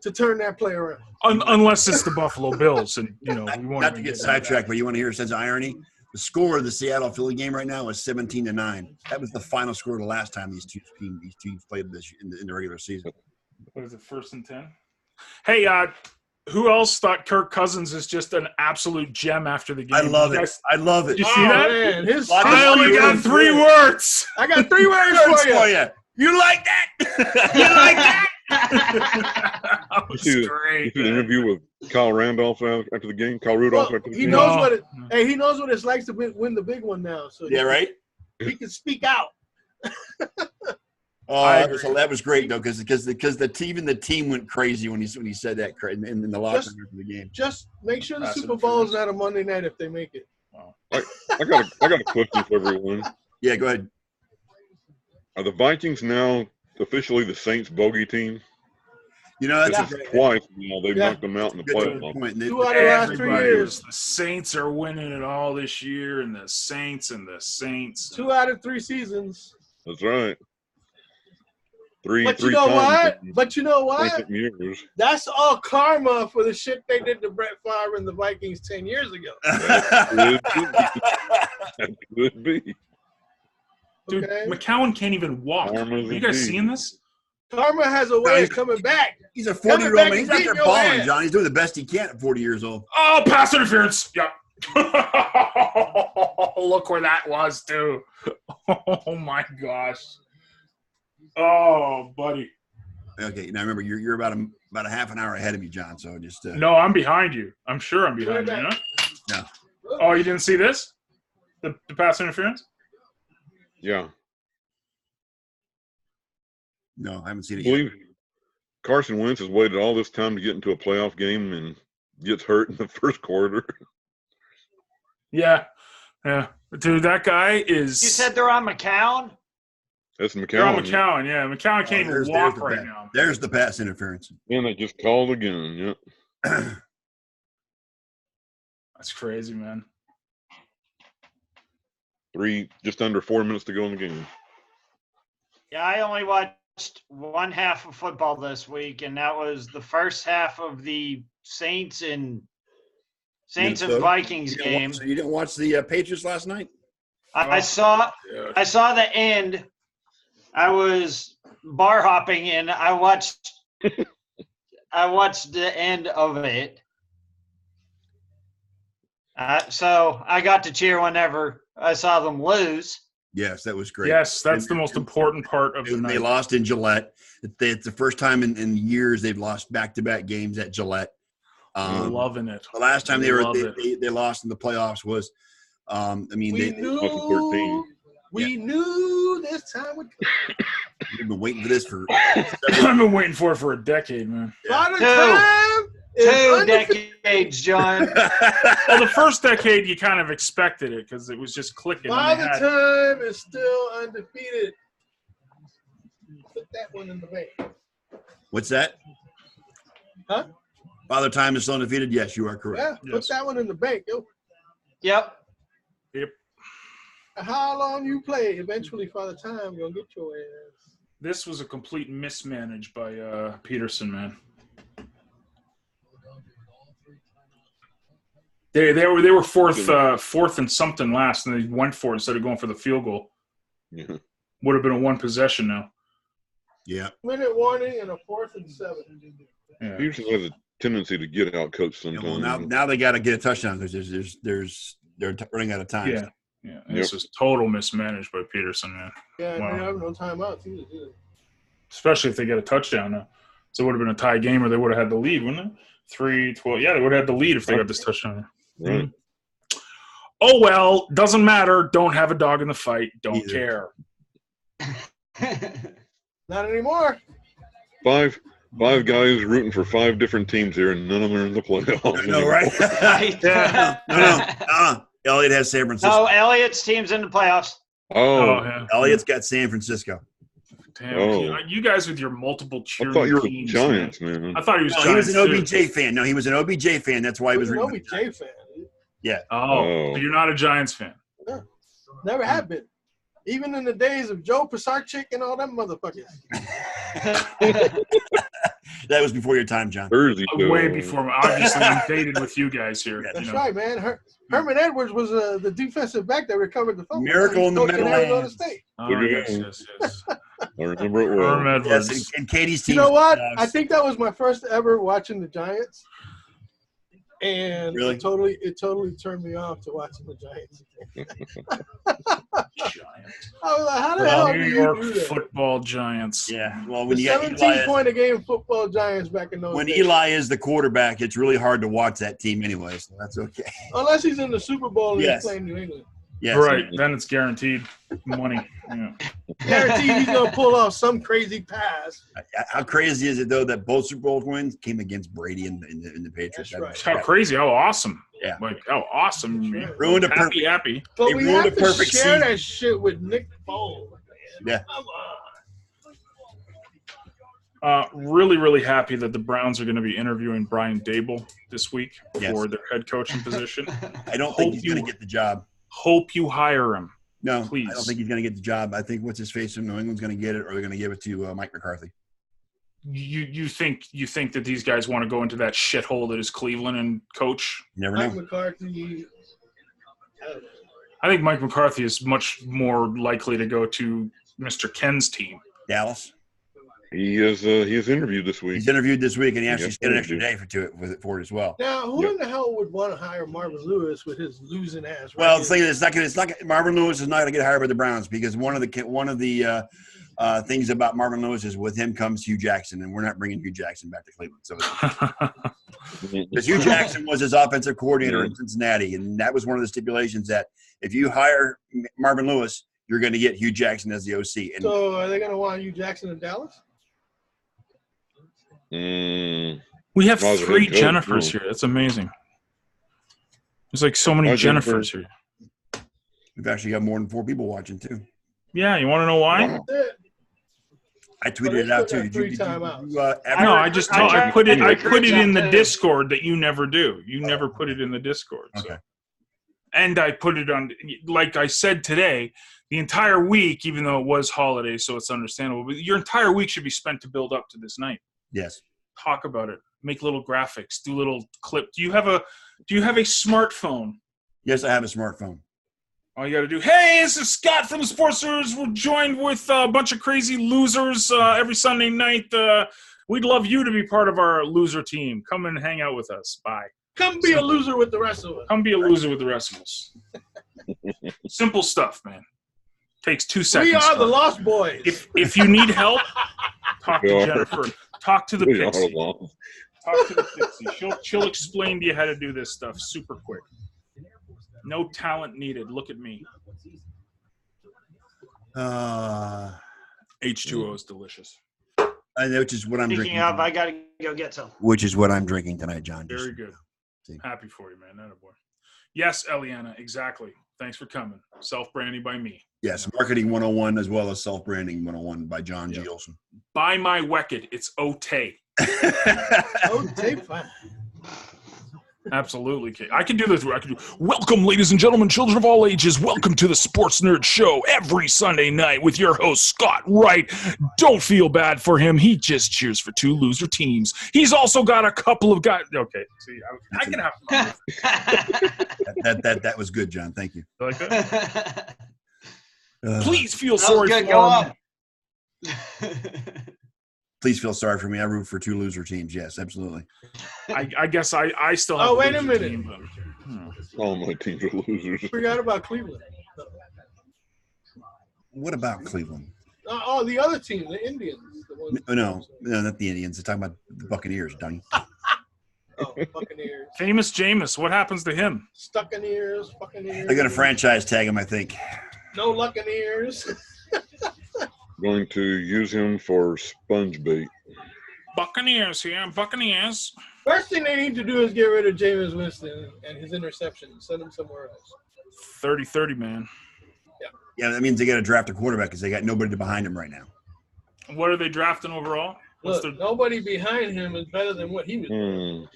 [SPEAKER 2] to turn that play around.
[SPEAKER 3] Unless it's the Buffalo Bills, and we want
[SPEAKER 1] Not to get sidetracked, but you want to hear a sense of irony? The score of the Seattle Philly game right now is 17-9. That was the final score the last time these teams played this in the regular season.
[SPEAKER 3] What is it, 1st and 10? Hey, who else thought Kirk Cousins is just an absolute gem after the game?
[SPEAKER 1] I love
[SPEAKER 3] You
[SPEAKER 1] it.
[SPEAKER 3] guys-
[SPEAKER 1] I love it.
[SPEAKER 3] Did you see that?
[SPEAKER 2] Man,
[SPEAKER 3] I only got 3 words.
[SPEAKER 2] I got 3 words
[SPEAKER 1] Words
[SPEAKER 2] for you.
[SPEAKER 1] for you. You like that?
[SPEAKER 3] You like that? That was
[SPEAKER 5] You see
[SPEAKER 3] great.
[SPEAKER 5] the interview with Kyle Randolph after the game? Kyle Rudolph
[SPEAKER 2] Well,
[SPEAKER 5] after the
[SPEAKER 2] he
[SPEAKER 5] game?
[SPEAKER 2] knows
[SPEAKER 3] No.
[SPEAKER 2] what it. Hey, he knows what it's like to win the big one now. So
[SPEAKER 1] Yeah, right?
[SPEAKER 2] he can speak out.
[SPEAKER 1] Oh,
[SPEAKER 3] I
[SPEAKER 1] that was great though, because the team went crazy when he said that in the locker room after the game.
[SPEAKER 2] Just make sure the
[SPEAKER 3] Pass
[SPEAKER 2] Super Bowl is
[SPEAKER 3] interference.
[SPEAKER 2] not a Monday night if they make it.
[SPEAKER 5] I got a question for everyone.
[SPEAKER 1] Yeah, go ahead.
[SPEAKER 5] Are the Vikings now officially the Saints bogey team?
[SPEAKER 1] You know, that's
[SPEAKER 2] Yeah.
[SPEAKER 1] a great
[SPEAKER 5] Twice. They've
[SPEAKER 2] Yeah.
[SPEAKER 5] knocked them out in the
[SPEAKER 1] good
[SPEAKER 5] playoffs.
[SPEAKER 1] point.
[SPEAKER 2] 2 out of the last 3
[SPEAKER 3] Everybody
[SPEAKER 2] years.
[SPEAKER 3] was, the Saints are winning it all this year, and the Saints and the Saints.
[SPEAKER 2] 2 out of 3 seasons.
[SPEAKER 5] That's right. Three
[SPEAKER 2] But you
[SPEAKER 5] times
[SPEAKER 2] know what?
[SPEAKER 5] in
[SPEAKER 2] But you know what?
[SPEAKER 5] 20 years.
[SPEAKER 2] That's all karma for the shit they did to Brett Favre and the Vikings 10 years ago.
[SPEAKER 5] That could be.
[SPEAKER 3] Dude,
[SPEAKER 2] Okay?
[SPEAKER 3] McCowan can't even walk.
[SPEAKER 5] Karma's
[SPEAKER 3] Are you guys
[SPEAKER 5] indeed.
[SPEAKER 3] seeing this?
[SPEAKER 2] Karma has a way of coming back.
[SPEAKER 1] He's a
[SPEAKER 2] Coming
[SPEAKER 1] 40-year-old
[SPEAKER 2] back
[SPEAKER 1] man.
[SPEAKER 2] and
[SPEAKER 1] He's out there
[SPEAKER 2] beating your
[SPEAKER 1] balling,
[SPEAKER 2] ass.
[SPEAKER 1] John. He's doing the best he can at 40 years old.
[SPEAKER 3] Oh, pass interference. Yeah. Look where that was, too. Oh, my gosh. Oh, buddy.
[SPEAKER 1] Okay, now remember, you're about a half an hour ahead of me, John. So just
[SPEAKER 3] No, I'm behind you. I'm sure I'm behind you, no?
[SPEAKER 1] No.
[SPEAKER 3] Oh, you didn't see this? The pass interference?
[SPEAKER 5] Yeah.
[SPEAKER 1] no, I haven't seen
[SPEAKER 5] I
[SPEAKER 1] it yet.
[SPEAKER 5] believe Carson Wentz has waited all this time to get into a playoff game and gets hurt in the first quarter.
[SPEAKER 3] Yeah. Yeah. Dude, that guy is –
[SPEAKER 4] You said they're on McCown?
[SPEAKER 5] That's
[SPEAKER 3] they're on
[SPEAKER 5] McCown.
[SPEAKER 3] McCown, yeah. McCown can't even walk right now.
[SPEAKER 1] There's the pass interference.
[SPEAKER 5] And they just called again. Yeah.
[SPEAKER 3] That's crazy, man.
[SPEAKER 5] Just under 4 minutes to go in the game.
[SPEAKER 4] Yeah, I only watched one half of football this week, and that was the first half of the Saints and
[SPEAKER 1] Minnesota?
[SPEAKER 4] Vikings game.
[SPEAKER 1] So you didn't watch the Patriots last night?
[SPEAKER 4] I saw the end. I was bar hopping, and I watched the end of it. So I got to cheer whenever I saw them lose.
[SPEAKER 1] Yes, that was great.
[SPEAKER 3] Yes, that's the most important part of the
[SPEAKER 1] They
[SPEAKER 3] night.
[SPEAKER 1] lost in Gillette. It's the first time in years they've lost back-to-back games at Gillette.
[SPEAKER 3] Loving it.
[SPEAKER 1] The last time they
[SPEAKER 3] Love it.
[SPEAKER 1] they lost in the playoffs was,
[SPEAKER 2] We knew this time would come.
[SPEAKER 1] they've been waiting for this for
[SPEAKER 3] I've been waiting for it for a decade, man.
[SPEAKER 2] By the time is
[SPEAKER 4] 2
[SPEAKER 2] undefeated.
[SPEAKER 4] decades, John.
[SPEAKER 3] Well, the first decade you kind of expected it because it was just clicking.
[SPEAKER 2] By
[SPEAKER 3] and
[SPEAKER 2] the
[SPEAKER 3] they had-
[SPEAKER 2] time is still undefeated. Put that one in the bank.
[SPEAKER 1] What's that?
[SPEAKER 2] Huh?
[SPEAKER 1] Father Time is still undefeated? Yes, you are correct.
[SPEAKER 2] Yeah, put that one in the bank. Yo.
[SPEAKER 4] Yep.
[SPEAKER 2] How long you play, eventually Father Time gonna get your ass.
[SPEAKER 3] This was a complete mismanage by Peterson, man. They were fourth and something last, and they went for it instead of going for the field goal.
[SPEAKER 5] Yeah.
[SPEAKER 3] Would have been a one possession now.
[SPEAKER 1] Yeah.
[SPEAKER 2] Minute warning and a 4th and 7.
[SPEAKER 3] Yeah.
[SPEAKER 5] Peterson has a tendency to get out coached
[SPEAKER 1] Yeah,
[SPEAKER 5] sometimes.
[SPEAKER 1] well, now they got to get a touchdown because they're running out of time.
[SPEAKER 3] Yeah. Yeah. This was total mismanaged by Peterson, man.
[SPEAKER 2] Yeah,
[SPEAKER 3] Wow.
[SPEAKER 2] they have no timeouts either.
[SPEAKER 3] Especially if they get a touchdown now. So it would have been a tie game, or they would have had the lead, wouldn't it? 3-12. Yeah, they would have had the lead if they got this touchdown.
[SPEAKER 5] Right.
[SPEAKER 3] Oh, well, doesn't matter. Don't have a dog in the fight. Don't
[SPEAKER 1] Either.
[SPEAKER 3] care.
[SPEAKER 2] Not anymore.
[SPEAKER 5] Five guys rooting for 5 different teams here, and none of them are in the playoffs.
[SPEAKER 1] I know, right?
[SPEAKER 4] Right.
[SPEAKER 1] No. Elliott has San Francisco.
[SPEAKER 4] No, Elliott's team's in the playoffs.
[SPEAKER 5] Oh,
[SPEAKER 3] yeah.
[SPEAKER 1] Elliott's got San Francisco.
[SPEAKER 3] Damn.
[SPEAKER 5] Oh.
[SPEAKER 3] You guys with your multiple
[SPEAKER 5] I
[SPEAKER 3] cheering
[SPEAKER 5] thought you were the
[SPEAKER 3] teams,
[SPEAKER 5] Giants,
[SPEAKER 3] man.
[SPEAKER 5] man.
[SPEAKER 3] I thought he was
[SPEAKER 1] No, he
[SPEAKER 3] Giants
[SPEAKER 1] was an
[SPEAKER 3] too.
[SPEAKER 1] OBJ fan. No, he was an OBJ fan. That's why he was
[SPEAKER 2] He's an
[SPEAKER 1] rooting for the
[SPEAKER 2] OBJ fan.
[SPEAKER 1] Yeah.
[SPEAKER 3] Oh, so you're not a Giants fan.
[SPEAKER 2] Never have been. Even in the days of Joe Pisarcik and all them motherfuckers.
[SPEAKER 1] That was before your time, John.
[SPEAKER 5] Jersey,
[SPEAKER 3] Way before. Obviously, I'm dated with you guys here.
[SPEAKER 1] Yeah,
[SPEAKER 2] That's
[SPEAKER 3] you know.
[SPEAKER 2] right, man. Herman Edwards was the defensive back that recovered the fumble.
[SPEAKER 1] Miracle in the
[SPEAKER 2] Coaching
[SPEAKER 1] Meadowlands.
[SPEAKER 2] Arizona State.
[SPEAKER 3] Oh,
[SPEAKER 5] Look at
[SPEAKER 3] yes.
[SPEAKER 5] I remember it well.
[SPEAKER 3] Herm Edwards.
[SPEAKER 1] Yes, and Katie's team.
[SPEAKER 2] You know what? I think that was my first ever watching the Giants. And
[SPEAKER 1] Really?
[SPEAKER 2] it totally turned me off to watching the Giants.
[SPEAKER 3] Giants.
[SPEAKER 2] I was like, how the hell do
[SPEAKER 3] New
[SPEAKER 2] you
[SPEAKER 3] York
[SPEAKER 2] do that?
[SPEAKER 3] Football Giants.
[SPEAKER 1] Yeah. Well,
[SPEAKER 2] The
[SPEAKER 1] when you got
[SPEAKER 2] 17 point a game football Giants back in those
[SPEAKER 1] when
[SPEAKER 2] days.
[SPEAKER 1] Eli is the quarterback, it's really hard to watch that team anyway. So that's okay.
[SPEAKER 2] Unless he's in the Super Bowl and
[SPEAKER 1] Yes.
[SPEAKER 2] he's playing New England.
[SPEAKER 1] Yes.
[SPEAKER 3] Right. Then it's guaranteed money. Yeah.
[SPEAKER 2] Guaranteed he's going to pull off some crazy pass.
[SPEAKER 1] How crazy is it though that both Super Bowl wins came against Brady and the Patriots?
[SPEAKER 2] That's right.
[SPEAKER 3] How crazy. How awesome.
[SPEAKER 1] Yeah.
[SPEAKER 3] Like, how awesome.
[SPEAKER 2] Sure.
[SPEAKER 1] Ruined a
[SPEAKER 3] Happy,
[SPEAKER 1] perfect.
[SPEAKER 3] happy.
[SPEAKER 2] But
[SPEAKER 1] They
[SPEAKER 2] we
[SPEAKER 1] ruined
[SPEAKER 2] have
[SPEAKER 1] a
[SPEAKER 2] to
[SPEAKER 1] perfect
[SPEAKER 2] share
[SPEAKER 1] season.
[SPEAKER 2] that shit with Nick Foles. Man.
[SPEAKER 1] Yeah.
[SPEAKER 2] Come on.
[SPEAKER 3] Really, really happy that the Browns are going to be interviewing Brian Dable this week
[SPEAKER 1] Yes.
[SPEAKER 3] for their head coaching position.
[SPEAKER 1] I don't think he's going to get the job.
[SPEAKER 3] Hope you hire him.
[SPEAKER 1] No,
[SPEAKER 3] please.
[SPEAKER 1] I don't think he's going to get the job. I think what's his face in New England's going to get it, or they're going to give it to Mike McCarthy.
[SPEAKER 3] You think that these guys want to go into that shithole that is Cleveland and coach?
[SPEAKER 1] You never
[SPEAKER 2] Mike
[SPEAKER 1] know.
[SPEAKER 2] McCarthy.
[SPEAKER 3] I think Mike McCarthy is much more likely to go to Mr. Ken's team.
[SPEAKER 1] Dallas.
[SPEAKER 5] He is interviewed this week.
[SPEAKER 1] He's interviewed this week, and he actually
[SPEAKER 5] Yes,
[SPEAKER 1] spent an extra
[SPEAKER 5] interviewed.
[SPEAKER 1] day for it as well.
[SPEAKER 2] Now, who in the hell would want to hire Marvin Lewis with his losing ass?
[SPEAKER 1] Well, the thing is, it's not Marvin Lewis is not going to get hired by the Browns because one of the things about Marvin Lewis is with him comes Hugh Jackson, and we're not bringing Hugh Jackson back to Cleveland. So, because Hugh Jackson was his offensive coordinator in Cincinnati, and that was one of the stipulations that if you hire Marvin Lewis, you're going to get Hugh Jackson as the OC. And
[SPEAKER 2] so, are they going to want Hugh Jackson in Dallas?
[SPEAKER 3] We have 3 Jennifers here. That's amazing. There's like so many Jennifers here.
[SPEAKER 1] We've actually got more than 4 people watching too.
[SPEAKER 3] Yeah, you want to know why?
[SPEAKER 5] Wow.
[SPEAKER 1] I tweeted it out too. Did you
[SPEAKER 3] No, I put it in the Discord that you never do. You never put it in the Discord. So.
[SPEAKER 1] Okay.
[SPEAKER 3] And I put it on, like I said today, the entire week, even though it was holiday, so it's understandable. But your entire week should be spent to build up to this night.
[SPEAKER 1] Yes.
[SPEAKER 3] Talk about it. Make little graphics. Do little clip. Do you have a smartphone?
[SPEAKER 1] Yes, I have a smartphone.
[SPEAKER 3] All you got to do, hey, this is Scott from the Sports Nerds. We're joined with a bunch of crazy losers every Sunday night. We'd love you to be part of our loser team. Come and hang out with us. Bye.
[SPEAKER 2] Come be a loser with the rest of us.
[SPEAKER 3] Come be a loser with the rest of us. Simple stuff, man. Takes 2 seconds.
[SPEAKER 2] We are the Lost Boys.
[SPEAKER 3] If you need help, talk to Jennifer. Talk to the Pixie. Talk to the Pixie. She'll explain to you how to do this stuff super quick. No talent needed. Look at me. H2O is delicious.
[SPEAKER 1] Which is what I'm
[SPEAKER 4] Speaking
[SPEAKER 1] drinking.
[SPEAKER 4] of, I got to go get some.
[SPEAKER 1] Which is what I'm drinking tonight, John.
[SPEAKER 3] Very good. Happy for you, man. Attaboy. Yes, Eliana, exactly. Thanks for coming. Self-branding by me.
[SPEAKER 1] Yes, Marketing 101 as well as Self-Branding 101 by John G. Olson.
[SPEAKER 3] Buy my Weckett. It's Otay.
[SPEAKER 2] Fine.
[SPEAKER 3] Absolutely, Kate. I can do this. Welcome, ladies and gentlemen, children of all ages. Welcome to the Sports Nerd Show every Sunday night with your host, Scott Wright. Don't feel bad for him. He just cheers for 2 loser teams. He's also got a couple of guys. Okay, see, I can have fun.
[SPEAKER 1] That was good, John. Thank you.
[SPEAKER 3] You like that? Please feel
[SPEAKER 4] That was
[SPEAKER 3] sorry
[SPEAKER 4] good.
[SPEAKER 3] for
[SPEAKER 4] Go
[SPEAKER 3] him.
[SPEAKER 4] on.
[SPEAKER 1] Please feel sorry for me. I root for 2 loser teams. Yes, absolutely.
[SPEAKER 3] I guess I still have.
[SPEAKER 2] Oh, wait a minute.
[SPEAKER 3] Team, but,
[SPEAKER 5] All my teams are losers.
[SPEAKER 2] Forgot about Cleveland.
[SPEAKER 1] What about Cleveland?
[SPEAKER 2] The other team, the Indians.
[SPEAKER 1] No, not the Indians. They're talking about the Buccaneers, Donnie.
[SPEAKER 2] Buccaneers.
[SPEAKER 3] Famous Jameis. What happens to him?
[SPEAKER 2] Stuccaneers, Buccaneers.
[SPEAKER 1] They're going to franchise tag him, I think.
[SPEAKER 2] No Luccaneers.
[SPEAKER 5] Going to use him for sponge bait.
[SPEAKER 3] Buccaneers here. Buccaneers.
[SPEAKER 2] First thing they need to do is get rid of Jameis Winston and his interception. Send him somewhere else.
[SPEAKER 3] 30-30, man.
[SPEAKER 1] Yeah, that means they got to draft a quarterback because they got nobody behind him right now.
[SPEAKER 3] What are they drafting overall?
[SPEAKER 2] Look, nobody behind him is better than what he was doing.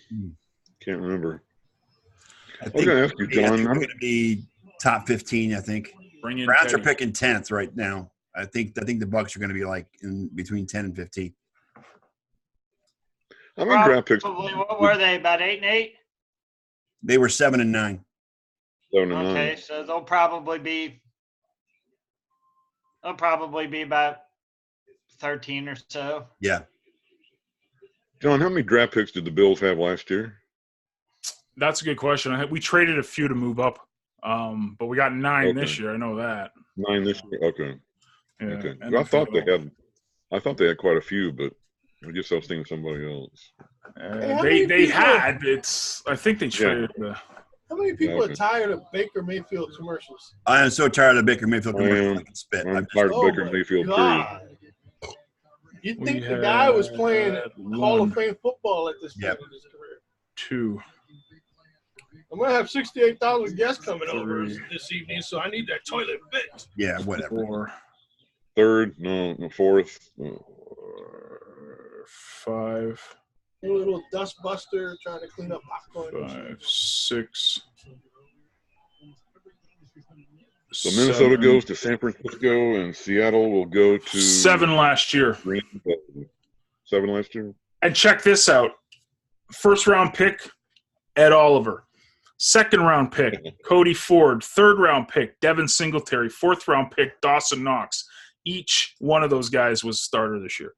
[SPEAKER 5] Can't remember.
[SPEAKER 1] I
[SPEAKER 5] I was
[SPEAKER 1] think
[SPEAKER 5] going to ask you, John.
[SPEAKER 1] they're going to be top 15, I think.
[SPEAKER 3] Bring in
[SPEAKER 1] Browns
[SPEAKER 3] Teddy.
[SPEAKER 1] are picking 10th right now. I think the Bucks are going to be like in between 10 and 15.
[SPEAKER 5] How many draft picks?
[SPEAKER 4] What were they, about 8 and 8?
[SPEAKER 1] They were 7 and 9.
[SPEAKER 5] 7 and 9.
[SPEAKER 4] Okay, so they'll probably be about 13 or so.
[SPEAKER 1] Yeah.
[SPEAKER 5] John, how many draft picks did the Bills have last year?
[SPEAKER 3] That's a good question. We traded a few to move up, but we got 9 this year. I know that.
[SPEAKER 5] 9 this year. Okay.
[SPEAKER 3] Yeah,
[SPEAKER 5] Okay.
[SPEAKER 3] and
[SPEAKER 5] I thought they had quite a few, but I guess I was thinking somebody else.
[SPEAKER 3] They had. I think they traded.
[SPEAKER 2] How many people are tired of Baker Mayfield commercials?
[SPEAKER 1] I am so tired of Baker Mayfield commercials. I can spit.
[SPEAKER 5] I'm tired of Baker Mayfield, period.
[SPEAKER 2] You think the guy was playing Hall of Fame football at this point in his career?
[SPEAKER 3] 2.
[SPEAKER 2] I'm going to have 68,000 guests coming over this evening, so I need that toilet fixed.
[SPEAKER 1] Yeah, whatever.
[SPEAKER 3] 4.
[SPEAKER 5] Third, no, fourth.
[SPEAKER 3] 5,
[SPEAKER 2] A little dust buster trying to clean up popcorn.
[SPEAKER 3] 5, 6.
[SPEAKER 5] So Minnesota
[SPEAKER 3] 7.
[SPEAKER 5] goes to San Francisco, and Seattle will go to
[SPEAKER 3] 7 last year.
[SPEAKER 5] Green Bay. 7 last year.
[SPEAKER 3] And check this out. First round pick, Ed Oliver. Second round pick, Cody Ford. Third round pick, Devin Singletary. Fourth round pick, Dawson Knox. Each one of those guys was starter this year.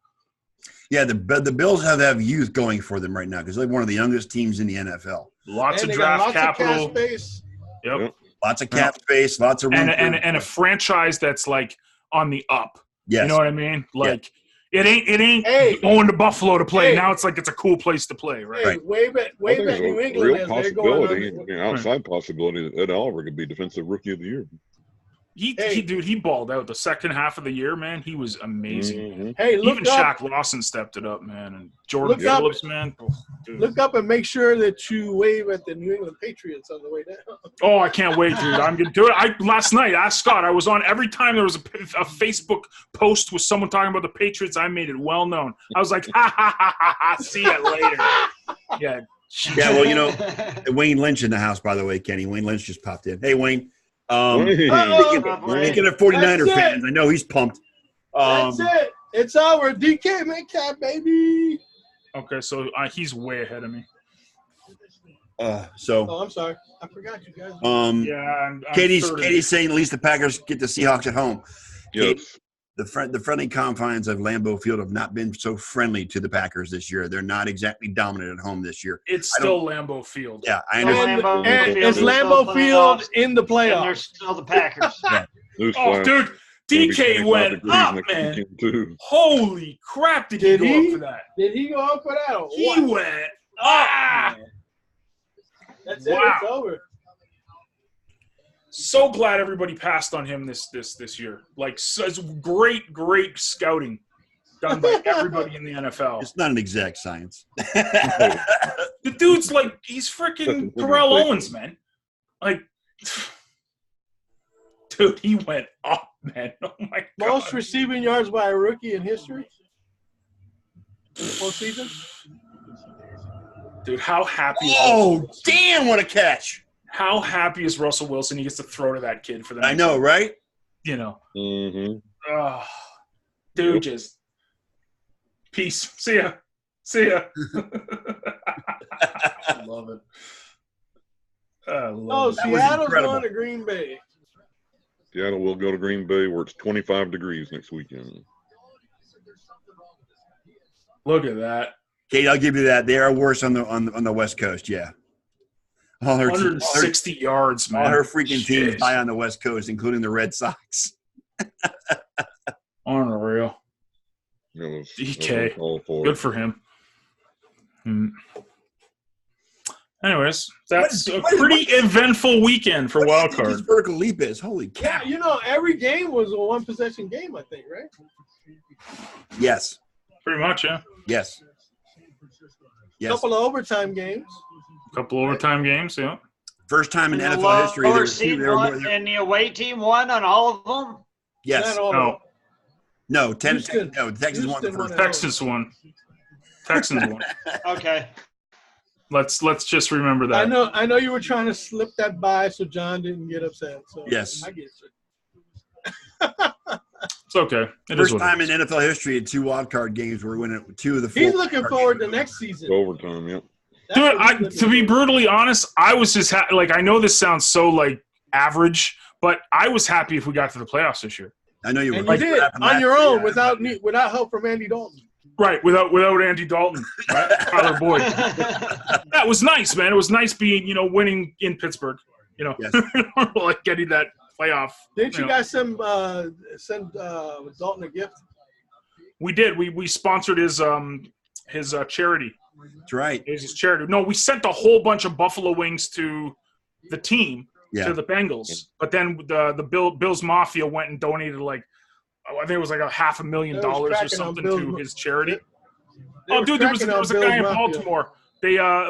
[SPEAKER 1] Yeah, the Bills have youth going for them right now because they're one of the youngest teams in the NFL.
[SPEAKER 3] Lots
[SPEAKER 2] And
[SPEAKER 3] of
[SPEAKER 2] they got
[SPEAKER 3] draft
[SPEAKER 2] lots
[SPEAKER 3] capital.
[SPEAKER 2] of cap space.
[SPEAKER 3] Yep.
[SPEAKER 1] Lots of cap space, lots of room.
[SPEAKER 3] And a franchise that's like on the up.
[SPEAKER 1] Yes.
[SPEAKER 3] You know what I mean? Like it ain't going to Buffalo to play. Now it's like it's a cool place to play, right?
[SPEAKER 2] Hey, wave at
[SPEAKER 5] I think
[SPEAKER 2] New
[SPEAKER 5] it's a
[SPEAKER 2] England
[SPEAKER 5] real
[SPEAKER 2] as they're going
[SPEAKER 5] possibility,
[SPEAKER 2] on.
[SPEAKER 5] outside possibility that Ed Oliver could be Defensive Rookie of the Year.
[SPEAKER 3] He balled out the second half of the year, man. He was amazing.
[SPEAKER 5] Mm-hmm.
[SPEAKER 2] Hey, look
[SPEAKER 3] Even
[SPEAKER 2] up.
[SPEAKER 3] Shaq Lawson stepped it up, man. And Jordan
[SPEAKER 2] Look up.
[SPEAKER 3] Phillips, man. Oh, dude.
[SPEAKER 2] Look up and make sure that you wave at the New England Patriots on the way down.
[SPEAKER 3] Oh, I can't wait, dude. I'm gonna do it. Last night, I asked Scott. I was on every time there was a Facebook post with someone talking about the Patriots. I made it well known. I was like, ha ha ha ha ha. See you later. Yeah.
[SPEAKER 1] Yeah, well, you know, Wayne Lynch in the house, by the way, Kenny. Wayne Lynch just popped in. Hey, Wayne. Speaking of 49er fans, I know he's pumped.
[SPEAKER 2] That's it. It's over. DK Metcalf, baby.
[SPEAKER 3] Okay, so he's way ahead of me.
[SPEAKER 2] Oh, I'm sorry. I forgot you guys.
[SPEAKER 3] Yeah, I'm
[SPEAKER 1] Katie's saying at least the Packers get the Seahawks at home.
[SPEAKER 5] Yes.
[SPEAKER 1] The friendly confines of Lambeau Field have not been so friendly to the Packers this year. They're not exactly dominant at home this year.
[SPEAKER 3] It's still Lambeau Field.
[SPEAKER 1] Yeah, I understand.
[SPEAKER 2] And it's Lambeau Field in the
[SPEAKER 4] And
[SPEAKER 2] playoffs.
[SPEAKER 4] they're still the Packers.
[SPEAKER 3] Oh, dude, DK went up, man. Holy crap, did he go up for that?
[SPEAKER 2] Did he go up for that? Or
[SPEAKER 3] He
[SPEAKER 2] what?
[SPEAKER 3] went up.
[SPEAKER 2] That's it.
[SPEAKER 3] Wow.
[SPEAKER 2] It's over.
[SPEAKER 3] So glad everybody passed on him this year. Like, it's great scouting done by everybody in the NFL.
[SPEAKER 1] It's not an exact science.
[SPEAKER 3] The dude's like, he's freaking Terrell Owens, man. Like, dude, he went up, man. Oh, my God.
[SPEAKER 2] Most receiving yards by a rookie in history. Postseason.
[SPEAKER 3] Dude, how happy
[SPEAKER 1] Damn, what a catch.
[SPEAKER 3] How happy is Russell Wilson? He gets to throw to that kid for the next
[SPEAKER 1] I know, right?
[SPEAKER 3] You know.
[SPEAKER 5] Mm-hmm.
[SPEAKER 3] Dude, just peace. See ya. I love it.
[SPEAKER 2] Seattle's going to Green Bay.
[SPEAKER 5] Seattle will go to Green Bay where it's 25 degrees next weekend.
[SPEAKER 3] Look at that.
[SPEAKER 1] Kate, I'll give you that. They are worse on the West Coast, yeah. All her
[SPEAKER 3] 160 yards, man.
[SPEAKER 1] All her freaking teams die on the West Coast, including the Red Sox.
[SPEAKER 3] Unreal. DK. Good for him. Anyways, that's a pretty eventful weekend for Wild Card.
[SPEAKER 1] This vertical leap is holy cow.
[SPEAKER 2] Yeah, every game was a one-possession game, I think, right?
[SPEAKER 1] Yes.
[SPEAKER 3] Pretty much, yeah.
[SPEAKER 1] Yes.
[SPEAKER 2] Couple of overtime games.
[SPEAKER 3] Couple overtime games, yeah.
[SPEAKER 1] First time in NFL history.
[SPEAKER 4] And the away team won on all of them?
[SPEAKER 1] Yes. No, Texas won the first.
[SPEAKER 3] Texans won.
[SPEAKER 4] Okay.
[SPEAKER 3] Let's just remember that.
[SPEAKER 2] I know you were trying to slip that by so John didn't get upset. So
[SPEAKER 1] yes.
[SPEAKER 2] I get it.
[SPEAKER 3] It's okay.
[SPEAKER 2] First
[SPEAKER 1] time in NFL history at 2 wild card games where we win it 2 of the 4.
[SPEAKER 2] He's looking forward to next season.
[SPEAKER 5] Overtime, yep.
[SPEAKER 3] Dude, to be brutally honest, I was just I know this sounds so like average, but I was happy if we got to the playoffs this year.
[SPEAKER 1] I know you were.
[SPEAKER 2] And you did on your own without help from Andy Dalton.
[SPEAKER 3] Right, without Andy Dalton, right? Tyler Boyd. That was nice, man. It was nice being, winning in Pittsburgh.
[SPEAKER 1] Yes.
[SPEAKER 3] Like getting that playoff.
[SPEAKER 2] Didn't you guys send Dalton a gift?
[SPEAKER 3] We did. We sponsored his charity.
[SPEAKER 1] That's right.
[SPEAKER 3] It was his charity. No, we sent a whole bunch of buffalo wings to the team, to the Bengals. But then the Bills Mafia went and donated I think it was like $500,000 or something to his charity. Oh, dude, there was a guy in Baltimore.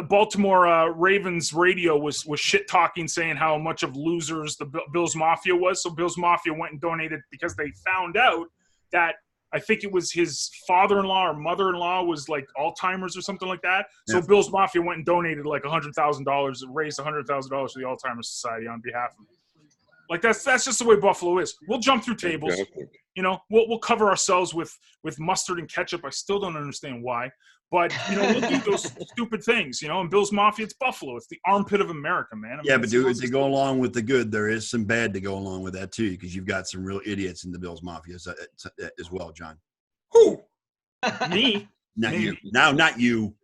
[SPEAKER 3] Baltimore Ravens radio was shit talking, saying how much of losers the Bills Mafia was. So Bills Mafia went and donated because they found out that I think it was his father-in-law or mother-in-law was like Alzheimer's or something like that. So
[SPEAKER 1] Yeah.
[SPEAKER 3] Bill's Mafia went and donated like $100,000, raised $100,000 to the Alzheimer's Society on behalf of him. Like that's just the way Buffalo is. We'll jump through tables.
[SPEAKER 5] Fantastic.
[SPEAKER 3] You know, we'll cover ourselves with mustard and ketchup. I still don't understand why, but you know, we'll do those stupid things. You know, and Bill's Mafia, it's Buffalo. It's the armpit of America, man. I mean,
[SPEAKER 1] Yeah, but dude, to go along with the good, there is some bad to go along with that too, because you've got some real idiots in the Bills Mafia as well, John.
[SPEAKER 3] Who? Me?
[SPEAKER 1] Not
[SPEAKER 3] Maybe.
[SPEAKER 1] you. No, not you.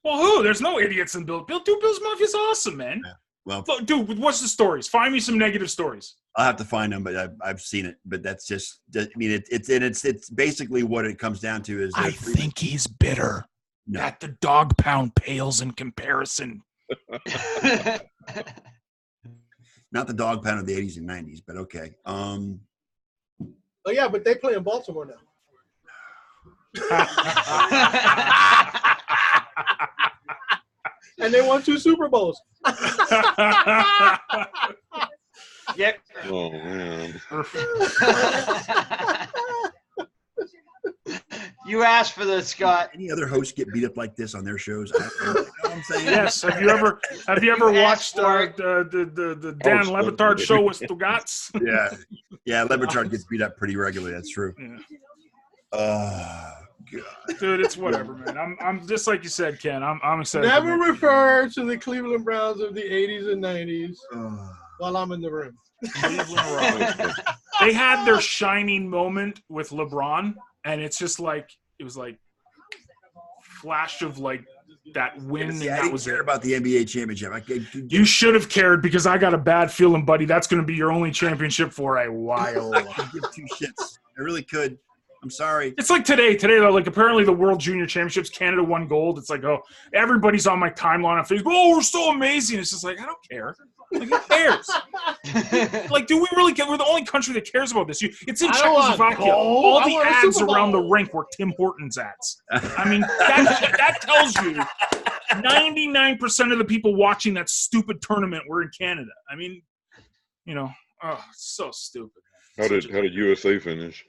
[SPEAKER 3] Well, who? There's no idiots in Bill's Mafia's awesome, man.
[SPEAKER 1] Yeah. Well,
[SPEAKER 3] Look, dude, what's the stories? Find me some negative stories.
[SPEAKER 1] I'll have to find them, but I've seen it. But that's just, I mean, it's basically what it comes down to is.
[SPEAKER 3] I think he's bitter
[SPEAKER 1] No.
[SPEAKER 3] that the dog pound pales in comparison.
[SPEAKER 1] Not the dog pound of the 80s and 90s, but okay.
[SPEAKER 2] Oh yeah, but they play in Baltimore now, and they won 2 Super Bowls.
[SPEAKER 4] Yep.
[SPEAKER 5] Oh man.
[SPEAKER 4] You asked for this, Scott.
[SPEAKER 1] Any other hosts get beat up like this on their shows? You know what I'm saying?
[SPEAKER 3] Yes. Have you ever
[SPEAKER 4] You
[SPEAKER 3] watched
[SPEAKER 4] asked for it.
[SPEAKER 3] the Dan
[SPEAKER 5] Oh,
[SPEAKER 3] Levitard
[SPEAKER 5] so-
[SPEAKER 3] show with Stugats?
[SPEAKER 1] Yeah. Lebertard gets beat up pretty regularly. That's true.
[SPEAKER 3] Yeah.
[SPEAKER 1] God.
[SPEAKER 3] Dude, it's whatever, man. I'm just like you said, Ken. I'm excited.
[SPEAKER 2] Never refer to the Cleveland Browns of the 80s and 90s while I'm in the room.
[SPEAKER 3] They had their shining moment with LeBron, and it's just like it was like flash of like that win, and
[SPEAKER 1] Yeah, I
[SPEAKER 3] that
[SPEAKER 1] didn't
[SPEAKER 3] was
[SPEAKER 1] care
[SPEAKER 3] it.
[SPEAKER 1] about the NBA championship.
[SPEAKER 3] You should have cared because I got a bad feeling, buddy. That's going to be your only championship for a while.
[SPEAKER 1] I could give 2 shits. I really could. I'm sorry.
[SPEAKER 3] It's like today, though, like apparently the World Junior Championships, Canada won gold. It's like, oh, everybody's on my timeline on Facebook. Oh, we're so amazing. It's just like, I don't care. Like, who cares? Like, do we really care? We're the only country that cares about this. It's in
[SPEAKER 2] I don't want
[SPEAKER 3] Czechoslovakia.
[SPEAKER 2] gold.
[SPEAKER 3] All
[SPEAKER 2] I
[SPEAKER 3] the
[SPEAKER 2] want a
[SPEAKER 3] ads
[SPEAKER 2] Super
[SPEAKER 3] around the
[SPEAKER 2] Bowl.
[SPEAKER 3] rink were Tim Hortons ads. I mean, that tells you 99% of the people watching that stupid tournament were in Canada. I mean, you know, oh, it's so stupid.
[SPEAKER 5] How did USA finish?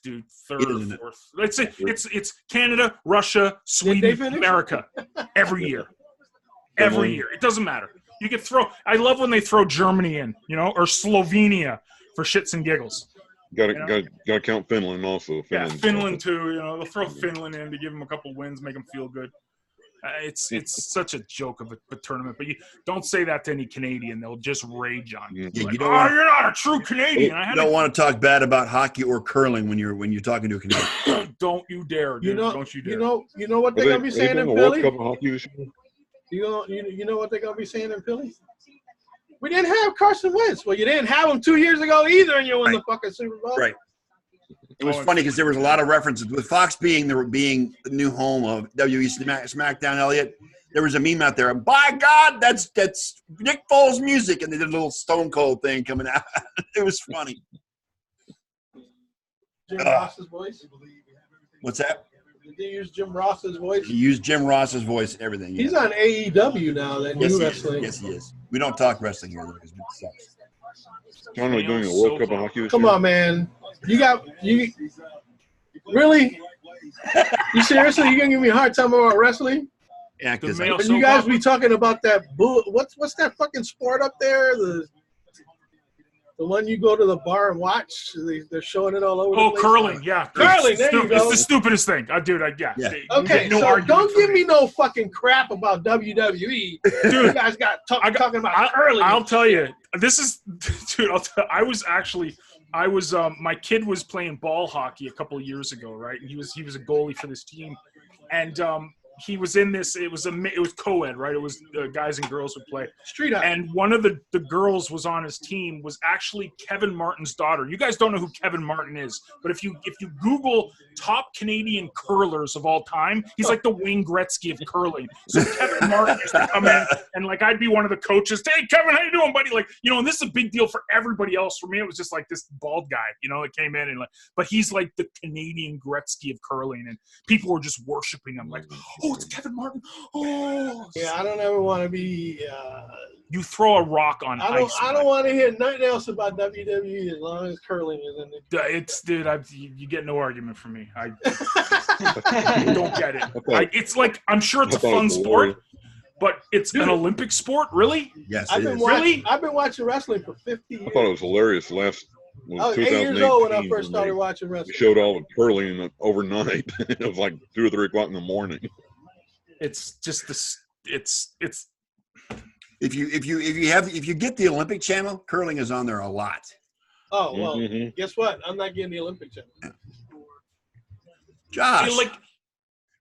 [SPEAKER 3] Dude, third
[SPEAKER 1] Isn't
[SPEAKER 3] or
[SPEAKER 1] it?
[SPEAKER 3] fourth. It's Canada, Russia,
[SPEAKER 2] they
[SPEAKER 3] Sweden,
[SPEAKER 2] finish?
[SPEAKER 3] America. Every year. Every year. It doesn't matter. You could throw – I love when they throw Germany in, you know, or Slovenia for shits and giggles.
[SPEAKER 5] Got
[SPEAKER 3] You know?
[SPEAKER 5] to count Finland also.
[SPEAKER 3] Yeah, Finland too. You know, they'll throw Finland in to give them a couple wins, make them feel good. It's such a joke of a tournament. But you don't say that to any Canadian; they'll just rage on you.
[SPEAKER 1] Yeah,
[SPEAKER 3] Like,
[SPEAKER 1] you don't
[SPEAKER 3] oh,
[SPEAKER 1] want-
[SPEAKER 3] you're not a true Canadian. I
[SPEAKER 1] You
[SPEAKER 3] had
[SPEAKER 1] don't want to talk bad about hockey or curling when you're talking to a Canadian.
[SPEAKER 3] don't you dare, dude! Don't you dare!
[SPEAKER 2] You know what they're gonna be saying in
[SPEAKER 5] World
[SPEAKER 2] Philly?
[SPEAKER 5] Cup of hockey this year?
[SPEAKER 2] You know what they're gonna be saying in Philly? We didn't have Carson Wentz. Well, you didn't have him 2 years ago either, and you won the fucking Super Bowl.
[SPEAKER 1] Right. It was funny because there was a lot of references with Fox being the new home of WWE SmackDown. Elliott, there was a meme out there. And by God, that's Nick Foles music, and they did a little Stone Cold thing coming out. It was funny.
[SPEAKER 2] Jim Ross's voice.
[SPEAKER 1] What's that?
[SPEAKER 2] Did they use Jim Ross's voice?
[SPEAKER 1] He used Jim Ross's voice and everything.
[SPEAKER 2] He's
[SPEAKER 1] yeah.
[SPEAKER 2] on AEW now. That
[SPEAKER 1] Yes,
[SPEAKER 2] new
[SPEAKER 1] he is.
[SPEAKER 2] wrestling.
[SPEAKER 1] Yes, he is. We don't talk wrestling here though because it sucks.
[SPEAKER 5] John, are doing a World Cup of hockey this
[SPEAKER 2] Come
[SPEAKER 5] year?
[SPEAKER 2] on, man. You really? You seriously? You gonna give me a hard time about wrestling?
[SPEAKER 1] Yeah, because
[SPEAKER 3] The male-
[SPEAKER 2] But
[SPEAKER 3] So
[SPEAKER 2] you guys
[SPEAKER 3] Bob-
[SPEAKER 2] be talking about that what's that fucking sport up there? The one you go to the bar and watch. They're showing it all over.
[SPEAKER 3] Oh,
[SPEAKER 2] the place.
[SPEAKER 3] curling, yeah.
[SPEAKER 2] Curling,
[SPEAKER 3] It's
[SPEAKER 2] there you
[SPEAKER 3] stupid.
[SPEAKER 2] go.
[SPEAKER 3] It's the stupidest thing. Dude, yeah.
[SPEAKER 1] Yeah.
[SPEAKER 2] Okay,
[SPEAKER 3] No
[SPEAKER 2] so
[SPEAKER 3] argument
[SPEAKER 2] don't
[SPEAKER 3] for
[SPEAKER 2] give me no fucking crap about WWE.
[SPEAKER 3] Dude,
[SPEAKER 2] You guys talking about curling.
[SPEAKER 3] I'll tell you, this is, dude. I was my kid was playing ball hockey a couple of years ago, right? And he was a goalie for this team, and he was in this. It was co-ed, right? It was guys and girls would play.
[SPEAKER 2] Street out.
[SPEAKER 3] And one of the girls was on his team was actually Kevin Martin's daughter. You guys don't know who Kevin Martin is, but if you Google top Canadian curlers of all time, he's like the Wayne Gretzky of curling. So Kevin Martin used to come in and like I'd be one of the coaches. Hey Kevin, how you doing, buddy? Like, you know, and this is a big deal for everybody else. For me, it was just like this bald guy, you know, that came in and like, but he's like the Canadian Gretzky of curling, and people were just worshiping him, like, oh Oh, it's Kevin Martin. Oh.
[SPEAKER 2] Yeah, I don't ever want to be.
[SPEAKER 3] You throw a rock on ice.
[SPEAKER 2] I don't want to hear nothing else about WWE as long as curling is in it.
[SPEAKER 3] It's dude. You get no argument from me. I don't get it. It's like I'm sure it's a fun sport, but it's an Olympic sport, really?
[SPEAKER 1] Yes,
[SPEAKER 2] I've been watching wrestling for 50 years.
[SPEAKER 5] I thought it was hilarious.
[SPEAKER 2] I was 8 years old when I first started watching wrestling.
[SPEAKER 5] We showed all the curling overnight. It was like 2 or 3 o'clock in the morning.
[SPEAKER 3] It's just this. It's.
[SPEAKER 1] If you get the Olympic channel, curling is on there a lot.
[SPEAKER 2] Oh well, guess what? I'm not getting the Olympic channel.
[SPEAKER 1] Josh,
[SPEAKER 3] it's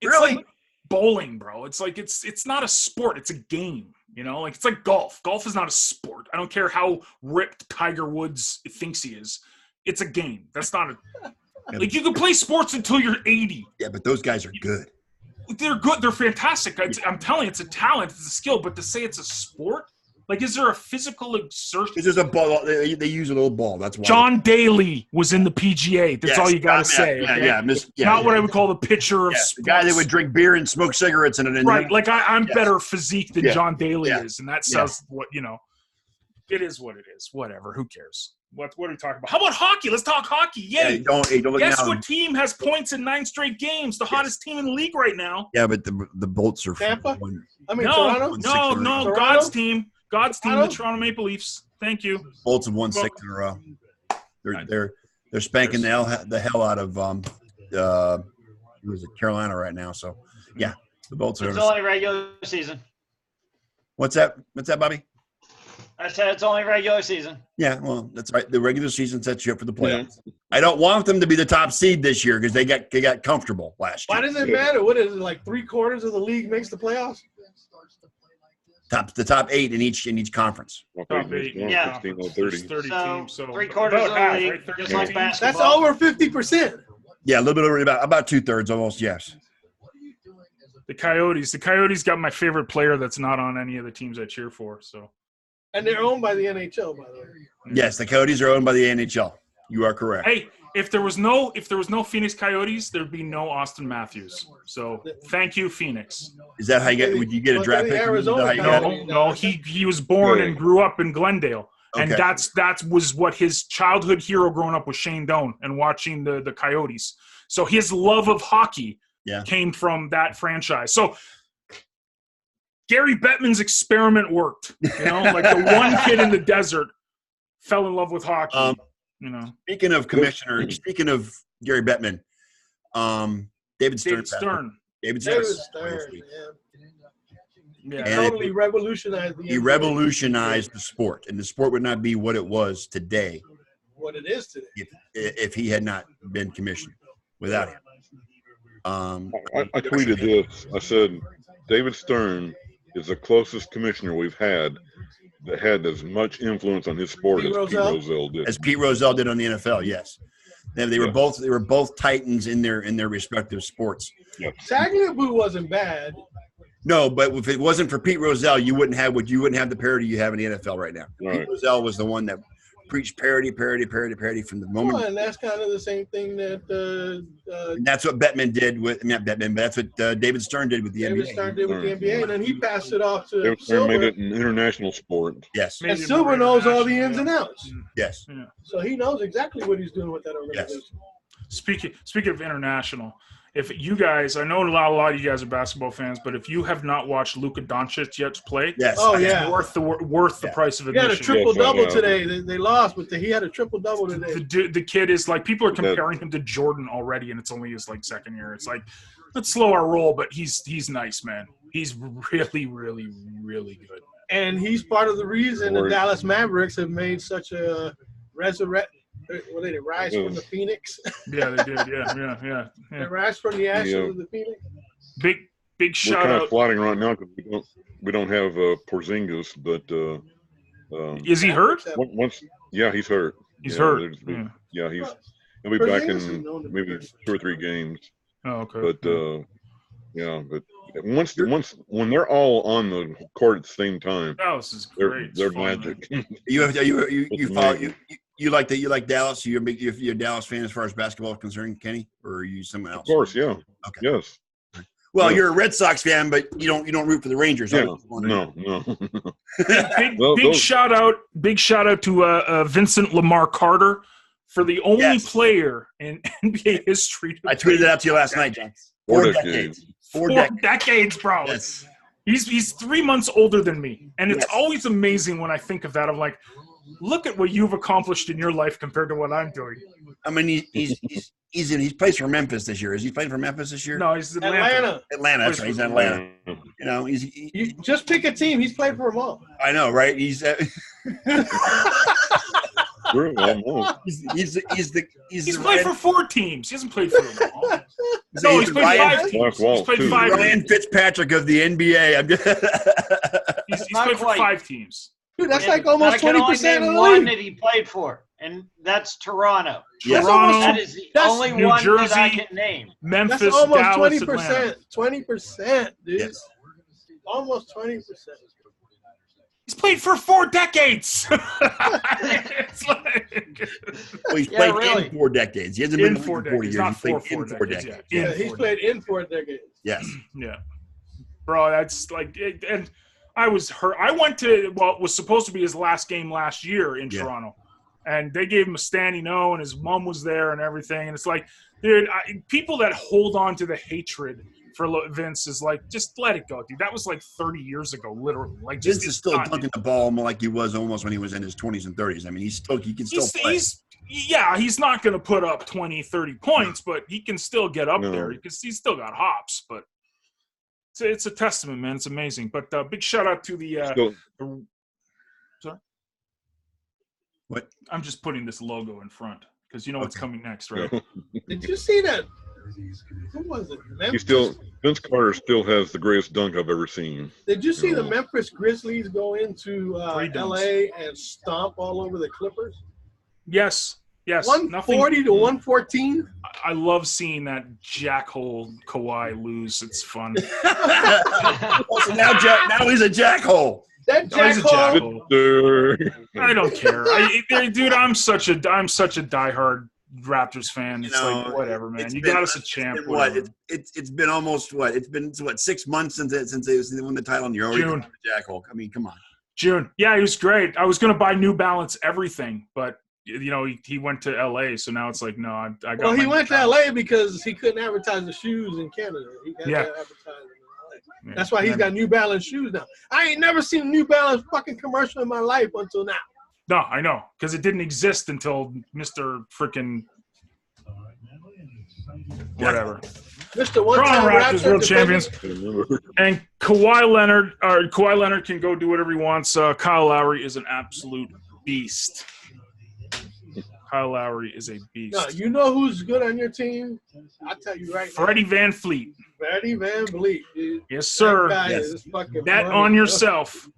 [SPEAKER 1] really?
[SPEAKER 3] like bowling, bro. It's like it's not a sport. It's a game. You know, like it's like golf. Golf is not a sport. I don't care how ripped Tiger Woods thinks he is. It's a game. That's not like you can play sports until you're 80.
[SPEAKER 1] Yeah, but those guys are good.
[SPEAKER 3] They're good. They're fantastic. I'm telling you, it's a talent. It's a skill. But to say it's a sport, like, is there a physical exertion?
[SPEAKER 1] There's a ball. They use a little ball. That's why.
[SPEAKER 3] John Daly was in the PGA. That's all you got to say. Not what I would call the pitcher of sports.
[SPEAKER 1] The guy that would drink beer and smoke cigarettes in it.
[SPEAKER 3] Right. Like, I'm better physique than John Daly is. And that says what, it is what it is. Whatever. Who cares? What are we talking about? How about hockey? Let's talk hockey. Yay.
[SPEAKER 1] Don't look
[SPEAKER 3] Guess
[SPEAKER 1] now.
[SPEAKER 3] what team has points in 9 straight games? The hottest team in the league right now.
[SPEAKER 1] Yeah, but the Bolts are
[SPEAKER 2] Tampa?
[SPEAKER 3] Toronto? No. God's team. The Toronto Maple Leafs. Thank you.
[SPEAKER 1] Bolts have won 6 in a row. They're spanking the hell out of Carolina right now. So yeah, the Bolts are.
[SPEAKER 4] It's only regular season.
[SPEAKER 1] What's that, Bobby?
[SPEAKER 4] I said it's only regular season.
[SPEAKER 1] Yeah, well, that's right. The regular season sets you up for the playoffs. Yeah. I don't want them to be the top seed this year because they got comfortable last year.
[SPEAKER 2] Why does it matter? What is it, like 3/4 of the league makes the playoffs?
[SPEAKER 1] The top 8 in each conference.
[SPEAKER 3] Top 8,
[SPEAKER 4] 16
[SPEAKER 3] or
[SPEAKER 5] 30.
[SPEAKER 3] 30
[SPEAKER 4] so
[SPEAKER 3] teams. So
[SPEAKER 4] 3/4 of the league,
[SPEAKER 3] right?
[SPEAKER 4] just like basketball.
[SPEAKER 2] That's over 50%.
[SPEAKER 1] Yeah, a little bit over about 2/3 almost. Yes.
[SPEAKER 3] The Coyotes got my favorite player that's not on any of the teams I cheer for. So.
[SPEAKER 2] And they're owned by the NHL, by the way.
[SPEAKER 1] Yes, the Coyotes are owned by the NHL. You are correct.
[SPEAKER 3] Hey, if there was no Phoenix Coyotes, there'd be no Austin Matthews. So thank you, Phoenix.
[SPEAKER 1] Is that how you get? Would you get a draft pick?
[SPEAKER 3] No. He was born and grew up in Glendale, and that was what his childhood hero growing up was Shane Doan and watching the Coyotes. So his love of hockey came from that franchise. So. Gary Bettman's experiment worked. Like the one kid in the desert fell in love with hockey.
[SPEAKER 1] Speaking of speaking of Gary Bettman, David Stern.
[SPEAKER 2] David Stern. Yeah. Totally revolutionized the NBA.
[SPEAKER 1] He revolutionized the sport, and the sport would not be what it was today.
[SPEAKER 2] What it is today.
[SPEAKER 1] If he had not been commissioned without him.
[SPEAKER 5] I tweeted this. I said, David Stern is the closest commissioner we've had that had as much influence on his sport as Pete Rozelle did.
[SPEAKER 1] As Pete Rozelle did on the NFL, yes. They were both titans in their respective sports.
[SPEAKER 5] Yeah.
[SPEAKER 2] Saginaw wasn't bad.
[SPEAKER 1] No, but if it wasn't for Pete Rozelle, you wouldn't have the parity you have in the NFL right now.
[SPEAKER 5] Right.
[SPEAKER 1] Pete Rozelle was the one that preached parity from the moment.
[SPEAKER 2] Well, and that's kind of the same thing that
[SPEAKER 1] and that's what Bettman did with not Bettman, but that's what David Stern did with the NBA.
[SPEAKER 2] David Stern did with the NBA, and then he passed it off to
[SPEAKER 5] David Stern made it an international sport.
[SPEAKER 1] Yes.
[SPEAKER 2] And Silver knows all the ins and outs.
[SPEAKER 1] Yes.
[SPEAKER 3] Yeah.
[SPEAKER 2] So he knows exactly what he's doing with that organization.
[SPEAKER 3] Yes. Speaking of international, if you guys, I know a lot of you guys are basketball fans, but if you have not watched Luka Doncic yet play,
[SPEAKER 1] yes,
[SPEAKER 3] worth the price of admission.
[SPEAKER 2] He had a triple-double today. They lost, but he had a triple-double today.
[SPEAKER 3] The kid is like, people are comparing him to Jordan already, and it's only his second year. It's like, let's slow our roll, but he's nice, man. He's really, really, really good.
[SPEAKER 2] And he's part of the reason the Dallas Mavericks have made such a resurrection. What did it rise from the Phoenix?
[SPEAKER 3] Yeah, they did. Yeah.
[SPEAKER 2] They rise from the ashes of the Phoenix.
[SPEAKER 3] Big shout out.
[SPEAKER 5] We're kind of plotting right now because we don't have Porzingis, but
[SPEAKER 3] is he hurt?
[SPEAKER 5] He's hurt.
[SPEAKER 3] He's hurt.
[SPEAKER 5] He'll be back in maybe 2 or 3 games.
[SPEAKER 3] Oh, okay.
[SPEAKER 5] But when they're all on the court at the same time,
[SPEAKER 3] Dallas is great.
[SPEAKER 5] They're magic.
[SPEAKER 1] You like Dallas? You're a Dallas fan as far as basketball is concerned, Kenny, or are you someone else?
[SPEAKER 5] Of course, yeah.
[SPEAKER 1] Okay.
[SPEAKER 5] Yes.
[SPEAKER 1] Well, you're a Red Sox fan, but you don't root for the Rangers.
[SPEAKER 5] Yeah, no.
[SPEAKER 3] Big shout out to Vincent Lamar Carter for the only player in NBA history.
[SPEAKER 1] I tweeted it out to you last night, John. 4 decades. 4
[SPEAKER 3] decades, bro.
[SPEAKER 1] Yes.
[SPEAKER 3] He's 3 months older than me, and it's always amazing when I think of that. I'm like, look at what you've accomplished in your life compared to what I'm doing.
[SPEAKER 1] I mean, he plays for Memphis this year. Is he playing for Memphis this year?
[SPEAKER 3] No, he's Atlanta.
[SPEAKER 1] Atlanta, that's right. He's in Atlanta. You know,
[SPEAKER 2] you just pick a team. He's played for them all.
[SPEAKER 1] I know, right? He's
[SPEAKER 3] played for 4 teams. He hasn't played for them all. No, he's played 5 teams. He's played 5
[SPEAKER 1] Ryan Fitzpatrick of the NBA.
[SPEAKER 3] He's played for 5 teams.
[SPEAKER 2] Dude, that's like almost 20% of the
[SPEAKER 4] one
[SPEAKER 2] league.
[SPEAKER 4] that he played for, and that's Toronto.
[SPEAKER 1] Yes.
[SPEAKER 3] Toronto.
[SPEAKER 4] That is the only
[SPEAKER 3] New
[SPEAKER 4] one
[SPEAKER 3] Jersey,
[SPEAKER 4] that I can name.
[SPEAKER 3] Memphis,
[SPEAKER 2] that's almost
[SPEAKER 3] Dallas,
[SPEAKER 2] 20%.
[SPEAKER 3] Atlanta.
[SPEAKER 2] 20%, dude.
[SPEAKER 1] Yes.
[SPEAKER 2] Almost 20%.
[SPEAKER 3] He's played for 4 decades.
[SPEAKER 1] It's well, he's played in 4 decades. He hasn't been in 4 years.
[SPEAKER 3] Not
[SPEAKER 1] he's played
[SPEAKER 3] 4
[SPEAKER 1] in 4 decades.
[SPEAKER 2] Yeah, he's played in 4 decades.
[SPEAKER 1] Yes.
[SPEAKER 3] Yeah. Bro, that's like – and I was hurt. I went to what was supposed to be his last game last year in Toronto, and they gave him a standing O, and his mom was there and everything. And it's like, dude, people that hold on to the hatred for Vince is like, just let it go, dude. That was like 30 years ago, literally. Like,
[SPEAKER 1] Vince is still dunking the ball more like he was almost when he was in his 20s and 30s. I mean, he can still play.
[SPEAKER 3] He's not going to put up 20, 30 points, but he can still get up there because he's still got hops. But it's a testament, man. It's amazing. But big shout out to the sorry?
[SPEAKER 1] What?
[SPEAKER 3] I'm just putting this logo in front because you know what's coming next, right?
[SPEAKER 2] Did you see that? Who was it?
[SPEAKER 5] Vince Carter still has the greatest dunk I've ever seen.
[SPEAKER 2] Did you see the Memphis Grizzlies go into L.A. and stomp all over the Clippers?
[SPEAKER 3] Yes.
[SPEAKER 2] 140 to 114.
[SPEAKER 3] I love seeing that jackhole Kawhi lose. It's fun.
[SPEAKER 1] So now he's a jackhole.
[SPEAKER 2] That jackhole.
[SPEAKER 3] I don't care, dude. I'm such a diehard Raptors fan. It's like whatever, man. You got us a champ.
[SPEAKER 1] It's been almost what? It's been 6 months since they won the title, and you're already a jackhole. I mean, come on.
[SPEAKER 3] June. Yeah, he was great. I was gonna buy New Balance everything, but you know he went to LA, so now it's like no. I got.
[SPEAKER 2] Well, he went to LA because he couldn't advertise the shoes in Canada. He got to advertise in LA. Yeah. That's why he's got New Balance shoes now. I ain't never seen a New Balance fucking commercial in my life until now.
[SPEAKER 3] No, I know, because it didn't exist until Mr. Freaking whatever.
[SPEAKER 2] Mr.
[SPEAKER 3] Toronto Raptors world champions. And Kawhi Leonard can go do whatever he wants. Kyle Lowry is an absolute beast. Kyle Lowry is a beast.
[SPEAKER 2] No, you know who's good on your team? I'll tell you right now.
[SPEAKER 3] Freddie Van Fleet.
[SPEAKER 2] Freddie Van Fleet, dude.
[SPEAKER 3] Yes, sir.
[SPEAKER 2] That guy is fucking
[SPEAKER 3] Bet
[SPEAKER 2] money,
[SPEAKER 3] on yourself.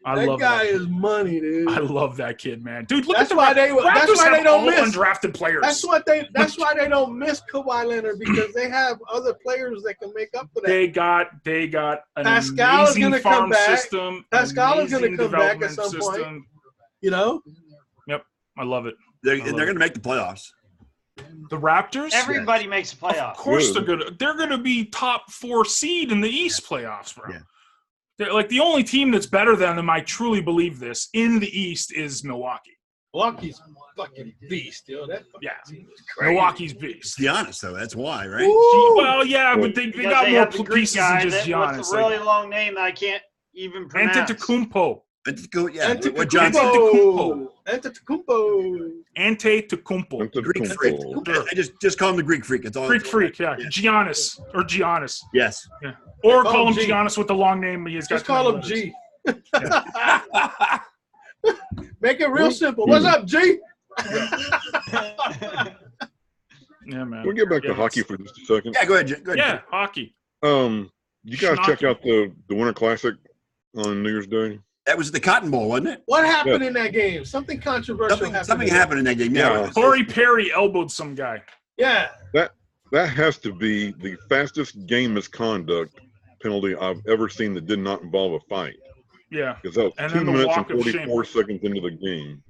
[SPEAKER 2] That guy is money, dude.
[SPEAKER 3] I love that kid, man. Dude, look
[SPEAKER 2] that's
[SPEAKER 3] at
[SPEAKER 2] why they don't miss
[SPEAKER 3] undrafted players.
[SPEAKER 2] That's why they don't miss Kawhi Leonard, because they have other players that can make up for that.
[SPEAKER 3] They got an
[SPEAKER 2] Pascal
[SPEAKER 3] amazing
[SPEAKER 2] is
[SPEAKER 3] farm
[SPEAKER 2] back.
[SPEAKER 3] system.
[SPEAKER 2] Pascal is going to come back at some point. You know?
[SPEAKER 3] Yep. I love it.
[SPEAKER 1] They're going to make the playoffs.
[SPEAKER 3] The Raptors?
[SPEAKER 4] Everybody makes the playoffs.
[SPEAKER 3] Of course they're gonna be top 4 seed in the East playoffs, bro. Yeah. They're like the only team that's better than them, I truly believe this, in the East is Milwaukee.
[SPEAKER 2] Milwaukee's fucking beast, yo. That team is crazy.
[SPEAKER 3] Milwaukee's beast.
[SPEAKER 1] Giannis, though, that's why, right?
[SPEAKER 3] Ooh. Well, yeah, but they got more pieces than just Giannis.
[SPEAKER 4] What's a really long name that I can't even pronounce?
[SPEAKER 3] Antetokounmpo.
[SPEAKER 2] Antetokounmpo.
[SPEAKER 1] Greek freak. I just call him the Greek freak. It's all
[SPEAKER 3] Greek freak, yeah. Giannis or Giannis.
[SPEAKER 1] Yes.
[SPEAKER 3] Yeah. Or call him Giannis with the long name.
[SPEAKER 2] Just call him G. Make it real simple. What's up, G?
[SPEAKER 3] Yeah, man.
[SPEAKER 5] We'll get back to hockey for just a second.
[SPEAKER 1] Yeah, go ahead.
[SPEAKER 3] Yeah, hockey.
[SPEAKER 5] You guys check out the Winter Classic on New Year's Day?
[SPEAKER 1] That was the Cotton Bowl, wasn't it?
[SPEAKER 2] What happened in that game? Something controversial happened.
[SPEAKER 1] Something happened in that game. Yeah.
[SPEAKER 3] Corey Perry elbowed some guy.
[SPEAKER 2] Yeah.
[SPEAKER 5] That has to be the fastest game misconduct penalty I've ever seen that did not involve a fight.
[SPEAKER 3] Yeah.
[SPEAKER 5] Because that was 2 minutes and 44 seconds into the game.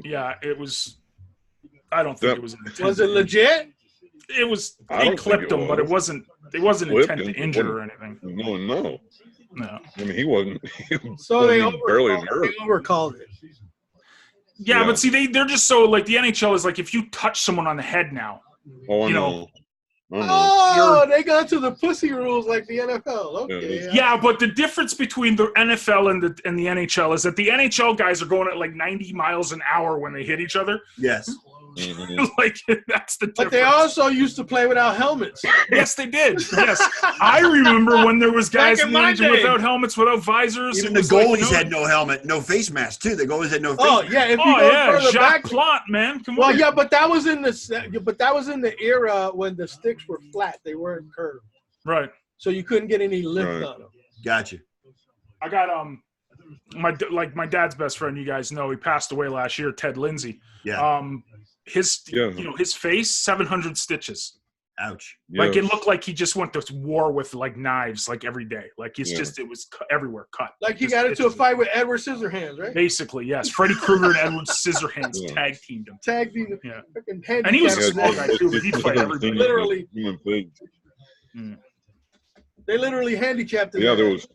[SPEAKER 3] Yeah, it was. I don't think it was.
[SPEAKER 2] Was it legit?
[SPEAKER 3] It was
[SPEAKER 5] I
[SPEAKER 3] they
[SPEAKER 5] don't
[SPEAKER 3] clipped
[SPEAKER 5] think it
[SPEAKER 3] him, but it
[SPEAKER 5] was.
[SPEAKER 3] wasn't
[SPEAKER 5] Clipped
[SPEAKER 3] intent to
[SPEAKER 5] him.
[SPEAKER 3] injure or anything.
[SPEAKER 5] No.
[SPEAKER 3] No.
[SPEAKER 5] I mean, he wasn't.
[SPEAKER 2] So they
[SPEAKER 5] barely
[SPEAKER 2] overcalled it.
[SPEAKER 3] Yeah, but see, they're just so like the NHL is like if you touch someone on the head now,
[SPEAKER 5] Oh, I
[SPEAKER 3] you
[SPEAKER 5] know.
[SPEAKER 2] Oh, they got to the pussy rules like the NFL. Okay.
[SPEAKER 3] Yeah, but the difference between the NFL and the NHL is that the NHL guys are going at like 90 miles an hour when they hit each other.
[SPEAKER 1] Yes.
[SPEAKER 3] Like that's the difference.
[SPEAKER 2] But they also used to play without helmets.
[SPEAKER 3] Yes, they did. Yes, I remember when there was guys
[SPEAKER 2] Back in
[SPEAKER 3] in the
[SPEAKER 2] my
[SPEAKER 3] engine
[SPEAKER 2] day.
[SPEAKER 3] without helmets, without visors.
[SPEAKER 1] Even
[SPEAKER 3] It
[SPEAKER 1] the
[SPEAKER 3] was like,
[SPEAKER 1] goalies had no helmet, no face mask too. The goalies had no face
[SPEAKER 2] Oh
[SPEAKER 1] mask.
[SPEAKER 2] yeah, if you go further
[SPEAKER 3] Jacques
[SPEAKER 2] back.
[SPEAKER 3] Plante, man. Come
[SPEAKER 2] Well,
[SPEAKER 3] on.
[SPEAKER 2] yeah, but that was in the era when the sticks were flat; they weren't curved,
[SPEAKER 3] Right.
[SPEAKER 2] so you couldn't get any lift on them.
[SPEAKER 1] Gotcha.
[SPEAKER 3] I got my dad's best friend. You guys know he passed away last year. Ted Lindsay.
[SPEAKER 1] Yeah.
[SPEAKER 3] His his face 700 stitches.
[SPEAKER 1] Ouch.
[SPEAKER 3] Like it looked like he just went to war with like knives like every day. Like it was everywhere cut.
[SPEAKER 2] Like he
[SPEAKER 3] Just
[SPEAKER 2] got into a
[SPEAKER 3] stitches.
[SPEAKER 2] fight with Edward Scissorhands, right?
[SPEAKER 3] Basically, yes. Freddy Krueger and Edward Scissorhands tag teamed him.
[SPEAKER 2] Tag team.
[SPEAKER 3] Yeah.
[SPEAKER 2] And
[SPEAKER 3] he was a small guy too, but he'd fight everybody.
[SPEAKER 2] Literally.
[SPEAKER 3] Mm.
[SPEAKER 2] They literally handicapped him.
[SPEAKER 5] Yeah, there was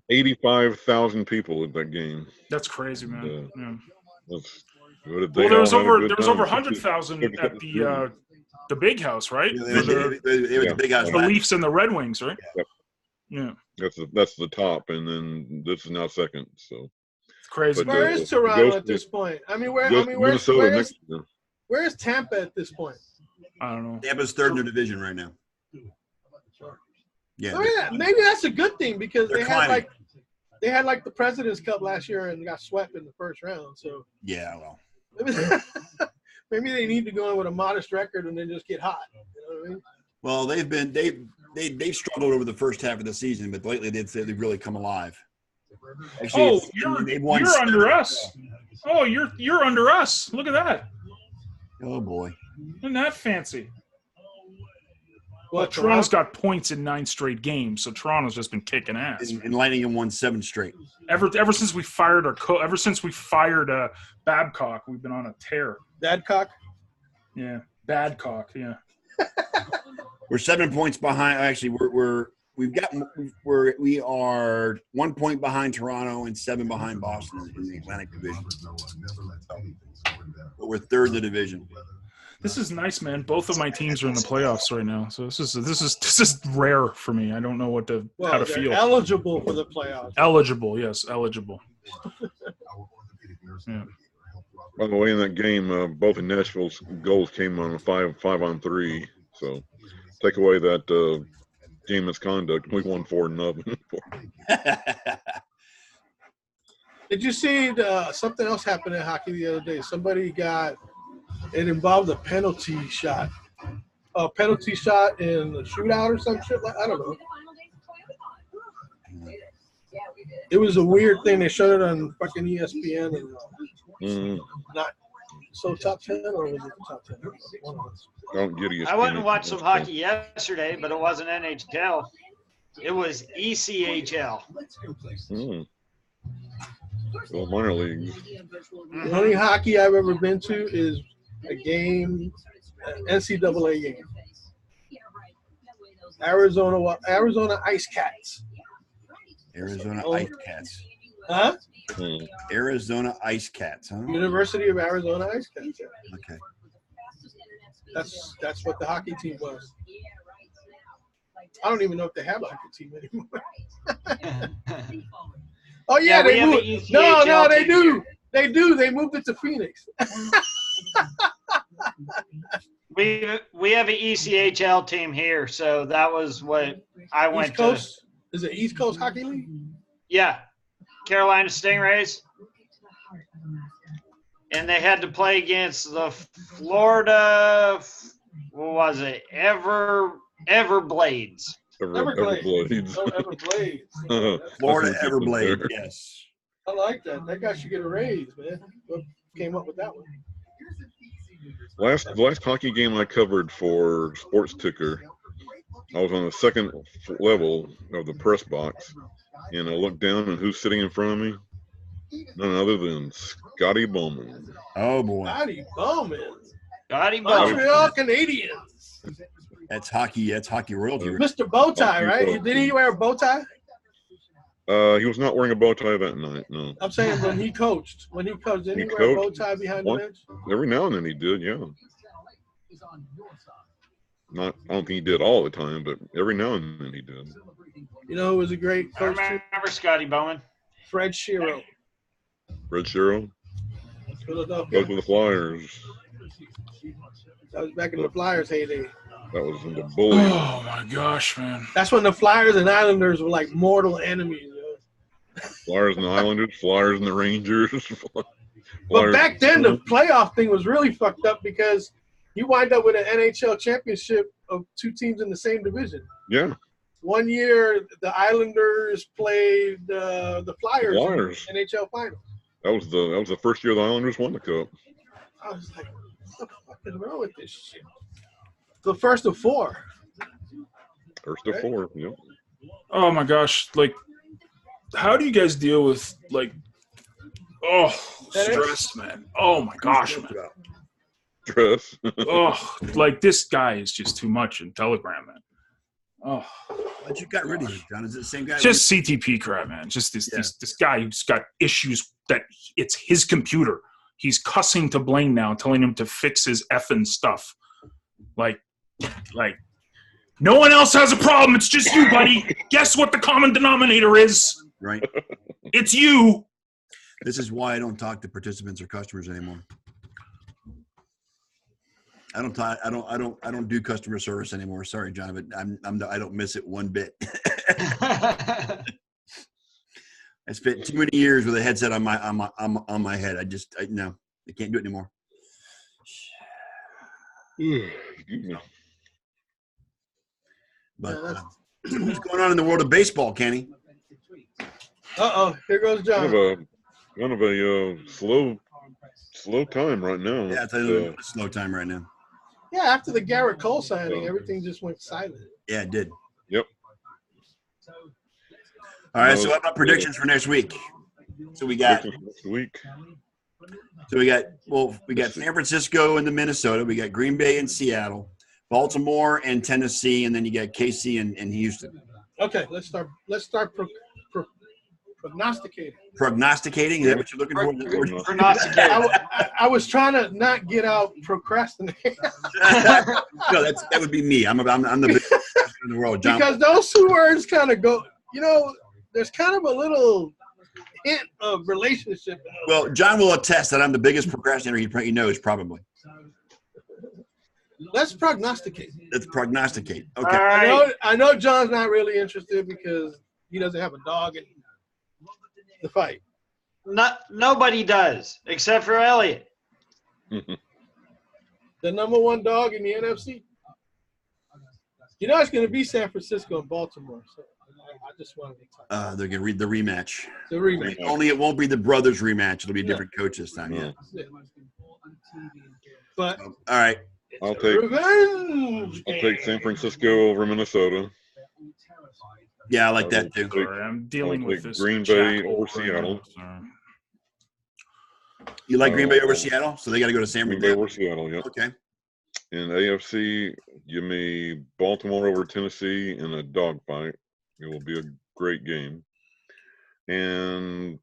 [SPEAKER 5] 85,000 people at that game.
[SPEAKER 3] That's crazy, man. Yeah.
[SPEAKER 5] Well,
[SPEAKER 3] There was over 100,000 at the big house, right?
[SPEAKER 1] It was the big house.
[SPEAKER 3] The Leafs and the Red Wings, right?
[SPEAKER 5] Yep.
[SPEAKER 3] Yeah.
[SPEAKER 5] That's the top, and then this is now second. So
[SPEAKER 3] it's crazy.
[SPEAKER 2] Where is Toronto at this point? Where's Tampa at this point?
[SPEAKER 3] I don't know.
[SPEAKER 1] Tampa's third in their division right now. Yeah.
[SPEAKER 2] Oh, yeah. Maybe that's a good thing because
[SPEAKER 1] They're
[SPEAKER 2] they had like the President's Cup last year and got swept in the first round. So
[SPEAKER 1] yeah, well,
[SPEAKER 2] maybe they need to go in with a modest record and then just get hot. You know what I mean?
[SPEAKER 1] well, they've struggled over the first half of the season, but lately they've really come alive. Actually,
[SPEAKER 3] you're under us. Oh, you're under us. Look at that.
[SPEAKER 1] Oh boy,
[SPEAKER 3] Isn't that fancy?
[SPEAKER 2] Well,
[SPEAKER 3] Toronto's got points in 9 straight games, so Toronto's just been kicking ass.
[SPEAKER 1] and Lightning have won 7 straight.
[SPEAKER 3] Ever since we fired Babcock, we've been on a tear.
[SPEAKER 2] Badcock?
[SPEAKER 3] Yeah, Badcock. Yeah.
[SPEAKER 1] We're 7 points behind. Actually, we are 1 point behind Toronto and 7 behind Boston in the Atlantic Division. But we're third in the division.
[SPEAKER 3] This is nice, man. Both of my teams are in the playoffs right now, so this is rare for me. I don't know how to feel.
[SPEAKER 2] Eligible for the playoffs.
[SPEAKER 3] Eligible, yes, eligible. Yeah.
[SPEAKER 5] By the way, in that game, both of Nashville's goals came on a 5-on-3. So take away that game misconduct. We won 4-0.
[SPEAKER 2] Did you see something else happened in hockey the other day? Somebody it involved a penalty shot. A penalty shot in a shootout or some shit. I don't know. It was a weird thing. They showed it on fucking ESPN. And not so top 10, or was it the top 10? One of those.
[SPEAKER 5] Don't get ESPN.
[SPEAKER 4] I went and watched some hockey yesterday, but it wasn't NHL. It was ECHL.
[SPEAKER 5] Well, minor leagues.
[SPEAKER 2] The only hockey I've ever been to is a game, NCAA game. Arizona Ice Cats.
[SPEAKER 1] Arizona Ice Cats.
[SPEAKER 2] Huh?
[SPEAKER 1] Arizona Ice Cats, huh?
[SPEAKER 2] University of Arizona Ice Cats. Yeah.
[SPEAKER 1] Okay.
[SPEAKER 2] That's what the hockey team was. I don't even know if they have a hockey team anymore. Oh yeah, they moved. No, they do. They do. They moved it to Phoenix.
[SPEAKER 4] We have an ECHL team here, so that was what I went
[SPEAKER 2] East Coast? Is it East Coast Hockey League?
[SPEAKER 4] Yeah, Carolina Stingrays, and they had to play against the Florida. What was it? Everblades.
[SPEAKER 5] Everblades.
[SPEAKER 2] Oh, Everblades.
[SPEAKER 1] Florida Everblade. Yes.
[SPEAKER 2] I like that. That guy should get a raise, man. Who came up with that one?
[SPEAKER 5] The last hockey game I covered for Sports Ticker, I was on the second level of the press box, and I looked down, and who's sitting in front of me? None other than Scotty Bowman.
[SPEAKER 1] Oh boy.
[SPEAKER 2] Scotty Bowman.
[SPEAKER 4] Scotty Bowman.
[SPEAKER 2] Montreal Canadiens.
[SPEAKER 1] That's hockey. That's hockey royalty. Right?
[SPEAKER 2] Mr. Bowtie,
[SPEAKER 5] Hockey
[SPEAKER 2] right?
[SPEAKER 5] royalty.
[SPEAKER 2] Did he wear a bow tie?
[SPEAKER 5] He was not wearing a bow tie that night. No.
[SPEAKER 2] I'm saying when he coached. Didn't he
[SPEAKER 5] He
[SPEAKER 2] wear a bow
[SPEAKER 5] coached
[SPEAKER 2] tie behind the
[SPEAKER 5] one-
[SPEAKER 2] bench?
[SPEAKER 5] Every now and then he did. Yeah. Not. I don't think he did all the time, but every now and then he did.
[SPEAKER 2] You know who was a great
[SPEAKER 4] I
[SPEAKER 2] coach too?
[SPEAKER 4] remember Scotty Bowman.
[SPEAKER 2] Fred Shero.
[SPEAKER 5] Red Shero
[SPEAKER 2] Philadelphia.
[SPEAKER 5] goes with the Flyers.
[SPEAKER 2] That was back in the Flyers' heyday.
[SPEAKER 5] That was in the bully.
[SPEAKER 3] Oh my gosh, man.
[SPEAKER 2] That's when the Flyers and Islanders were like mortal enemies.
[SPEAKER 5] Flyers and the Islanders, Flyers and the Rangers.
[SPEAKER 2] But
[SPEAKER 5] Flyers-
[SPEAKER 2] back then, the playoff thing was really fucked up because you wind up with an NHL championship of two teams in the same division.
[SPEAKER 5] Yeah,
[SPEAKER 2] One year, the Islanders played the Flyers,
[SPEAKER 5] Flyers.
[SPEAKER 2] in the NHL final.
[SPEAKER 5] That was the first year the Islanders won the cup.
[SPEAKER 2] I was like, what the fuck is wrong with this shit? The first of four.
[SPEAKER 5] First of four. Yep.
[SPEAKER 3] Oh my gosh. Like, how do you guys deal with, like, stress, man? Oh my gosh, man.
[SPEAKER 5] Dress.
[SPEAKER 3] Oh, like, this guy is just too much in Telegram, man. Oh,
[SPEAKER 1] But you got rid of him, John. Is it the same guy?
[SPEAKER 3] just CTP crap, man. Just this guy who's got issues that it's his computer. He's cussing to Blaine now, telling him to fix his effing stuff. Like, no one else has a problem. It's just you, buddy. Guess what the common denominator is?
[SPEAKER 1] Right.
[SPEAKER 3] It's you.
[SPEAKER 1] This is why I don't talk to participants or customers anymore. I don't do customer service anymore. Sorry, John, but I don't miss it one bit. I spent too many years with a headset on my head. I can't do it anymore. But what's going on in the world of baseball, Kenny?
[SPEAKER 2] Here goes John.
[SPEAKER 5] Kind of a slow time right now.
[SPEAKER 1] Yeah, it's a slow time right now.
[SPEAKER 2] Yeah, after the Garrett Cole signing, everything just went silent.
[SPEAKER 1] Yeah, it did.
[SPEAKER 5] Yep.
[SPEAKER 1] All right, so what about predictions for next week? So we got
[SPEAKER 5] Next week.
[SPEAKER 1] we got San Francisco and the Minnesota. We got Green Bay and Seattle, Baltimore and Tennessee, and then you got KC and Houston.
[SPEAKER 2] Okay, let's start prognosticating.
[SPEAKER 1] Prognosticating? Is that what you're looking for?
[SPEAKER 4] Prognosticating.
[SPEAKER 2] I was trying to not get out procrastinating
[SPEAKER 1] No, that would be me. I'm the biggest person in the world, John.
[SPEAKER 2] because those two words kind of go. There's kind of a little hint of relationship.
[SPEAKER 1] Well, John will attest that I'm the biggest procrastinator he knows, probably.
[SPEAKER 2] Let's prognosticate.
[SPEAKER 1] Let's prognosticate.
[SPEAKER 4] All
[SPEAKER 1] Okay.
[SPEAKER 4] right.
[SPEAKER 2] I know John's not really interested because he doesn't have a dog in the fight.
[SPEAKER 4] Nobody does except for Elliot.
[SPEAKER 2] The number one dog in the NFC. It's going to be San Francisco and Baltimore. So I just want to be tight.
[SPEAKER 1] They're gonna read the rematch.
[SPEAKER 2] The rematch.
[SPEAKER 1] Only it won't be the brothers rematch. It'll be a different coach this time. Yeah.
[SPEAKER 2] Yeah. But
[SPEAKER 1] All right.
[SPEAKER 5] I'll take
[SPEAKER 2] revenge.
[SPEAKER 5] San Francisco over Minnesota.
[SPEAKER 1] Yeah, I like that too.
[SPEAKER 3] Sorry, I'm dealing
[SPEAKER 5] I'll
[SPEAKER 3] with
[SPEAKER 5] take
[SPEAKER 3] this.
[SPEAKER 5] Green
[SPEAKER 3] Jack
[SPEAKER 5] Bay
[SPEAKER 3] Hole
[SPEAKER 5] over
[SPEAKER 3] right
[SPEAKER 5] Seattle.
[SPEAKER 3] now, so.
[SPEAKER 1] You like Green Bay over Seattle? So they got to go to San
[SPEAKER 5] Green Bay
[SPEAKER 1] Francisco.
[SPEAKER 5] over Seattle. Yep.
[SPEAKER 1] Okay.
[SPEAKER 5] In AFC, give me Baltimore over Tennessee in a dogfight. It will be a great game. And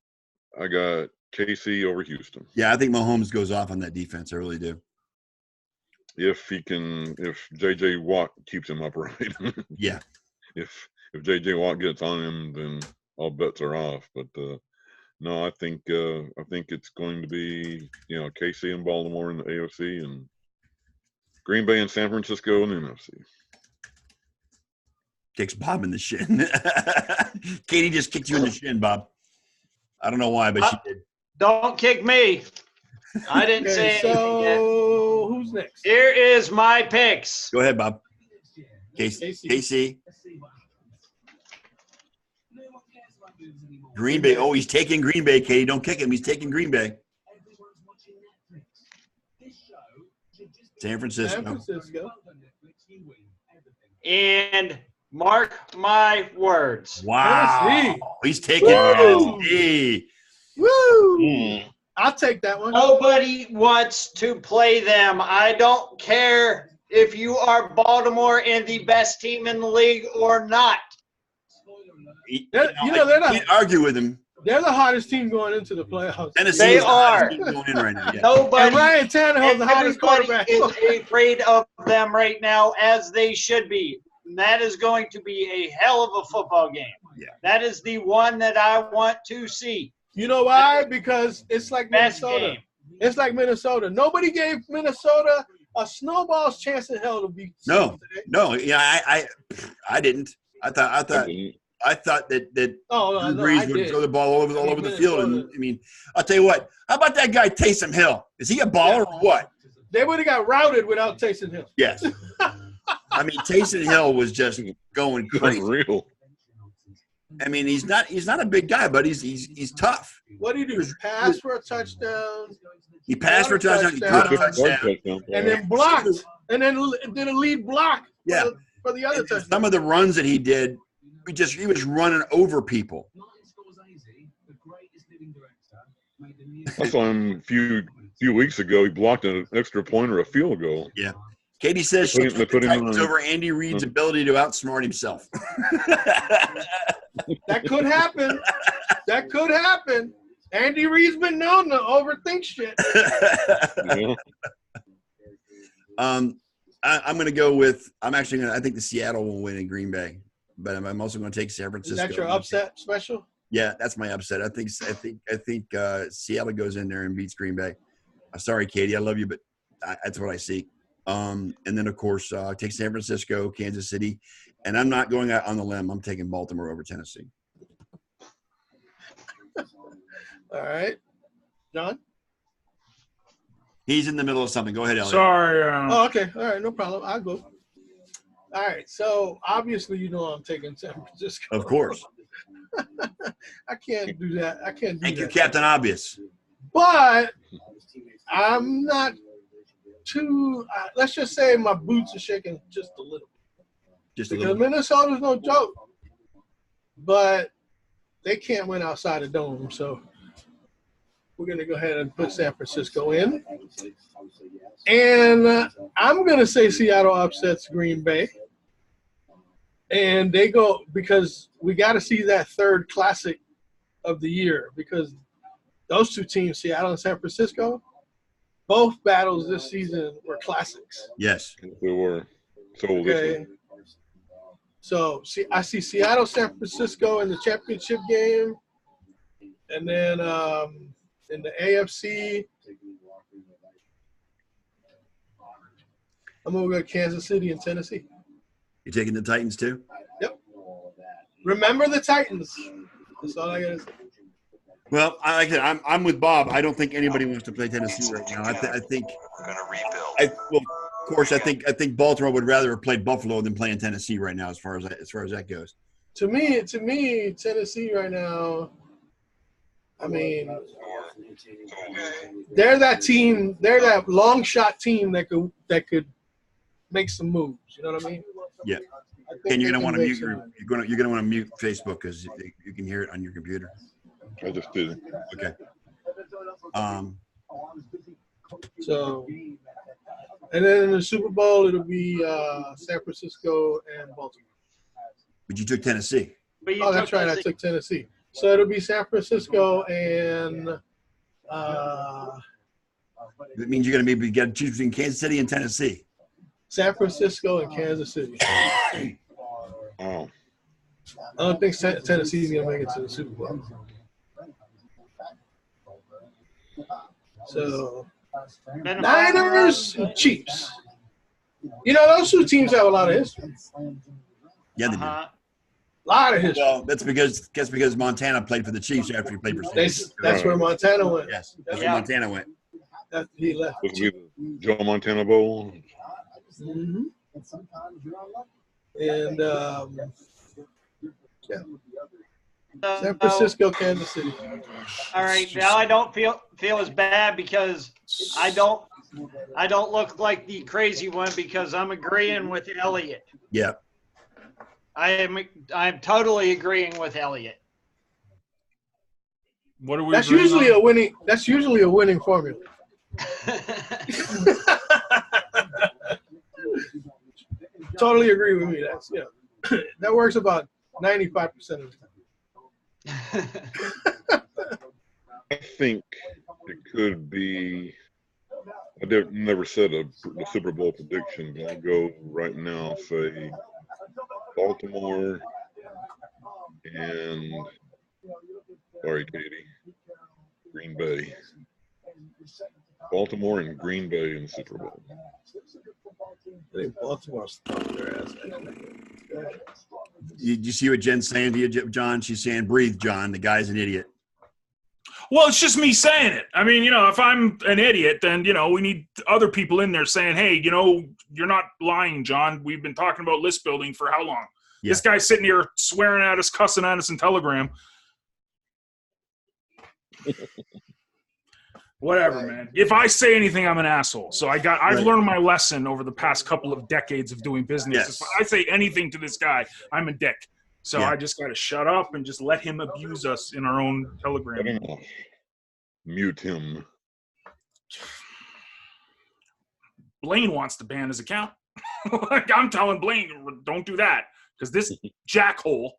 [SPEAKER 5] I got KC over Houston.
[SPEAKER 1] Yeah, I think Mahomes goes off on that defense. I really do.
[SPEAKER 5] If JJ Watt keeps him upright.
[SPEAKER 1] Yeah.
[SPEAKER 5] If JJ Watt gets on him, then all bets are off. But no, I think it's going to be KC and Baltimore in the AFC and Green Bay and San Francisco in the NFC.
[SPEAKER 1] Kicks Bob in the shin. Katie just kicked you in the shin, Bob. I don't know why, but she did.
[SPEAKER 4] Don't kick me. I didn't say anything yet.
[SPEAKER 2] So who's next?
[SPEAKER 4] Here is my picks.
[SPEAKER 1] Go ahead, Bob. KC. Green Bay. Oh, he's taking Green Bay, Katie. Don't kick him. He's taking Green Bay. San Francisco.
[SPEAKER 2] San Francisco.
[SPEAKER 4] And mark my words.
[SPEAKER 1] Wow.
[SPEAKER 2] Tennessee.
[SPEAKER 1] He's taking
[SPEAKER 2] Woo!
[SPEAKER 1] Tennessee.
[SPEAKER 2] Woo! I'll take that one.
[SPEAKER 4] Nobody wants to play them. I don't care if you are Baltimore and the best team in the league or not.
[SPEAKER 2] They're
[SPEAKER 1] can't argue with him.
[SPEAKER 2] They're the hottest team going into the playoffs.
[SPEAKER 1] Tennessee
[SPEAKER 4] They
[SPEAKER 1] is the hottest
[SPEAKER 4] are.
[SPEAKER 1] team going in right now. Yeah.
[SPEAKER 4] Nobody.
[SPEAKER 2] And Ryan Tannehill's the hottest quarterback.
[SPEAKER 4] Everybody is afraid of them right now, as they should be. And that is going to be a hell of a football game.
[SPEAKER 1] Yeah.
[SPEAKER 4] That is the one that I want to see.
[SPEAKER 2] You know why? Because it's like
[SPEAKER 4] Best
[SPEAKER 2] Minnesota.
[SPEAKER 4] game.
[SPEAKER 2] It's like Minnesota. Nobody gave Minnesota a snowball's chance in hell to beat.
[SPEAKER 1] No. Yeah, I didn't. I thought that Drew Brees would throw the ball all over the field. And I mean, I'll tell you what. How about that guy Taysom Hill? Is he a baller or what?
[SPEAKER 2] They would have got routed without Taysom Hill.
[SPEAKER 1] Yes. I mean, Taysom Hill was just going crazy.
[SPEAKER 5] Unreal.
[SPEAKER 1] I mean, he's not a big guy, but he's tough.
[SPEAKER 2] What did he do? Pass for a touchdown.
[SPEAKER 1] He passed for a touchdown. He caught a touchdown.
[SPEAKER 2] And then blocked. And then did a lead block for the other touchdown.
[SPEAKER 1] Some of the runs that he did, he was running over people.
[SPEAKER 5] I saw him a few weeks ago. He blocked an extra point or a field goal.
[SPEAKER 1] Yeah. Katie says she put the Titans over Andy Reid's ability to outsmart himself.
[SPEAKER 2] That could happen. That could happen. Andy Reid's been known to overthink shit.
[SPEAKER 5] Yeah.
[SPEAKER 1] I'm going to go with – I think the Seattle will win in Green Bay, but I'm also going to take San Francisco.
[SPEAKER 2] Is that your upset special?
[SPEAKER 1] Yeah, that's my upset. I think Seattle goes in there and beats Green Bay. Sorry, Katie, I love you, but that's what I see. And then, of course, take San Francisco, Kansas City. And I'm not going out on the limb. I'm taking Baltimore over Tennessee.
[SPEAKER 2] All right. John?
[SPEAKER 1] He's in the middle of something. Go ahead, Elliot.
[SPEAKER 3] Sorry.
[SPEAKER 2] Oh, okay. All right. No problem. I'll go. All right. So, obviously, I'm taking San Francisco.
[SPEAKER 1] Of course.
[SPEAKER 2] I can't do that.
[SPEAKER 1] Thank you, Captain Obvious.
[SPEAKER 2] But I'm not too let's just say my boots are shaking just a little. Because Minnesota's no joke. But they can't win outside the dome. So we're going to go ahead and put San Francisco in. And I'm going to say Seattle upsets Green Bay. And they go because we got to see that third classic of the year because those two teams, Seattle and San Francisco, both battles this season were classics.
[SPEAKER 1] Yes.
[SPEAKER 5] They were.
[SPEAKER 2] Okay. So I see Seattle, San Francisco in the championship game. And then in the AFC, I'm going to go Kansas City and Tennessee.
[SPEAKER 1] You taking the Titans too?
[SPEAKER 2] Yep. Remember the Titans. That's all I got to say.
[SPEAKER 1] Well, I'm with Bob. I don't think anybody wants to play Tennessee right now. I think we're going to rebuild. Of course, I think Baltimore would rather have played Buffalo than playing Tennessee right now. As far as that goes.
[SPEAKER 2] To me, Tennessee right now. I mean, they're that team. They're that long shot team that could make some moves. You know what I mean?
[SPEAKER 1] Yeah. And you're gonna want to mute you're gonna want to mute Facebook because you can hear it on your computer.
[SPEAKER 5] I just did.
[SPEAKER 1] Okay.
[SPEAKER 2] So, and then in the Super Bowl, it'll be San Francisco and Baltimore.
[SPEAKER 1] But you took Tennessee.
[SPEAKER 2] Oh, that's right. I took Tennessee. So it'll be San Francisco and.
[SPEAKER 1] That means you're going to choose between Kansas City and Tennessee.
[SPEAKER 2] San Francisco and Kansas City.
[SPEAKER 5] Oh.
[SPEAKER 2] I don't think Tennessee's going to make it to the Super Bowl. So, Niners and Chiefs. You know, those two teams have a lot of history.
[SPEAKER 1] Yeah, they do.
[SPEAKER 2] A lot of history.
[SPEAKER 1] Well, that's because Montana played for the Chiefs after he played for Cincinnati.
[SPEAKER 2] That's where Montana went.
[SPEAKER 1] Yes, that's where Montana went.
[SPEAKER 2] He left.
[SPEAKER 5] Was it the Joe Montana Bowl?
[SPEAKER 2] Mm-hmm. And yeah. San Francisco, Kansas City.
[SPEAKER 4] All right, now I don't feel as bad because I don't look like the crazy one because I'm agreeing with Elliot.
[SPEAKER 1] Yeah.
[SPEAKER 4] I'm totally agreeing with Elliot.
[SPEAKER 3] What are we?
[SPEAKER 2] That's
[SPEAKER 3] agreeing
[SPEAKER 2] usually
[SPEAKER 3] on?
[SPEAKER 2] a winning. That's usually a winning formula. Totally agree with me. That's that works about 95% of the time.
[SPEAKER 5] I think it could be. I never said the Super Bowl prediction, but I'll go right now. Say Baltimore and sorry, Katie, Green Bay. Baltimore and Green Bay in the Super Bowl.
[SPEAKER 2] I think Baltimore stuffed their ass.
[SPEAKER 1] You see what Jen's saying to you, John? She's saying, breathe, John. The guy's an idiot.
[SPEAKER 3] Well, it's just me saying it. I mean, if I'm an idiot, then, we need other people in there saying, hey, you're not lying, John. We've been talking about list building for how long? Yeah. This guy's sitting here swearing at us, cussing at us in Telegram. Whatever, man. If I say anything, I'm an asshole. So I've learned my lesson over the past couple of decades of doing business.
[SPEAKER 1] Yes.
[SPEAKER 3] If I say anything to this guy, I'm a dick. So I just got to shut up and just let him abuse us in our own Telegram.
[SPEAKER 5] Mute him.
[SPEAKER 3] Blaine wants to ban his account. I'm telling Blaine, don't do that, because this jackhole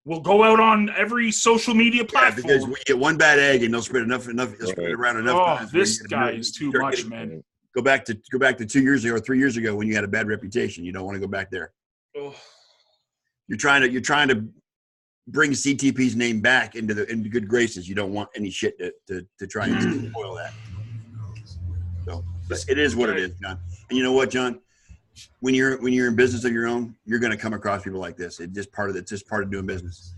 [SPEAKER 3] will go out on every social media platform.
[SPEAKER 1] Yeah, because we get one bad egg and they'll spread enough. They'll spread it around enough.
[SPEAKER 3] Oh, this guy is too much, man.
[SPEAKER 1] Go back to 2 years ago or 3 years ago when you had a bad reputation. You don't want to go back there.
[SPEAKER 3] Oh. You're
[SPEAKER 1] trying to bring CTP's name back into good graces. You don't want any shit to try and spoil that. So, but it is what it is, John. And you know what, John? When you're in business of your own, you're going to come across people like this. It's just part of doing business.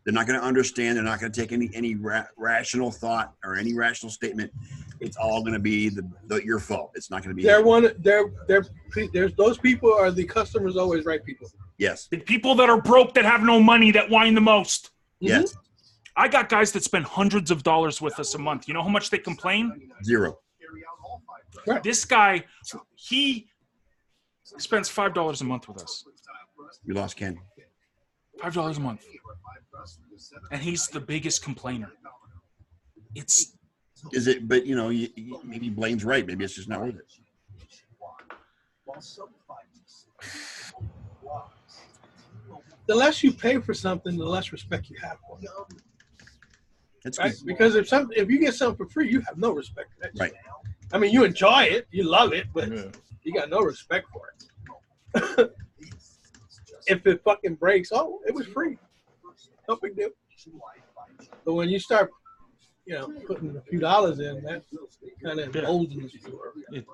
[SPEAKER 1] They're not going to understand. They're not going to take any rational thought or any rational statement. It's all going to be your fault. It's not going to be.
[SPEAKER 2] There's those people are the customers always right people.
[SPEAKER 1] Yes.
[SPEAKER 3] The people that are broke, that have no money, that whine the most.
[SPEAKER 1] Yes.
[SPEAKER 3] I got guys that spend hundreds of dollars with us a month. You know how much they complain?
[SPEAKER 1] Zero.
[SPEAKER 3] Right. This guy, he spends $5 a month with us.
[SPEAKER 1] We lost Ken.
[SPEAKER 3] $5 a month. And he's the biggest complainer. Is
[SPEAKER 1] it? But maybe Blaine's right. Maybe it's just not worth it.
[SPEAKER 2] The less you pay for something, the less respect you have for it.
[SPEAKER 1] That's
[SPEAKER 2] right?
[SPEAKER 1] good.
[SPEAKER 2] Because if you get something for free, you have no respect for that.
[SPEAKER 1] Right.
[SPEAKER 2] I mean, you enjoy it, you love it, but you got no respect for it. If it fucking breaks, it was free. No big deal. But when you start, putting a few dollars in, that kind of emboldens you.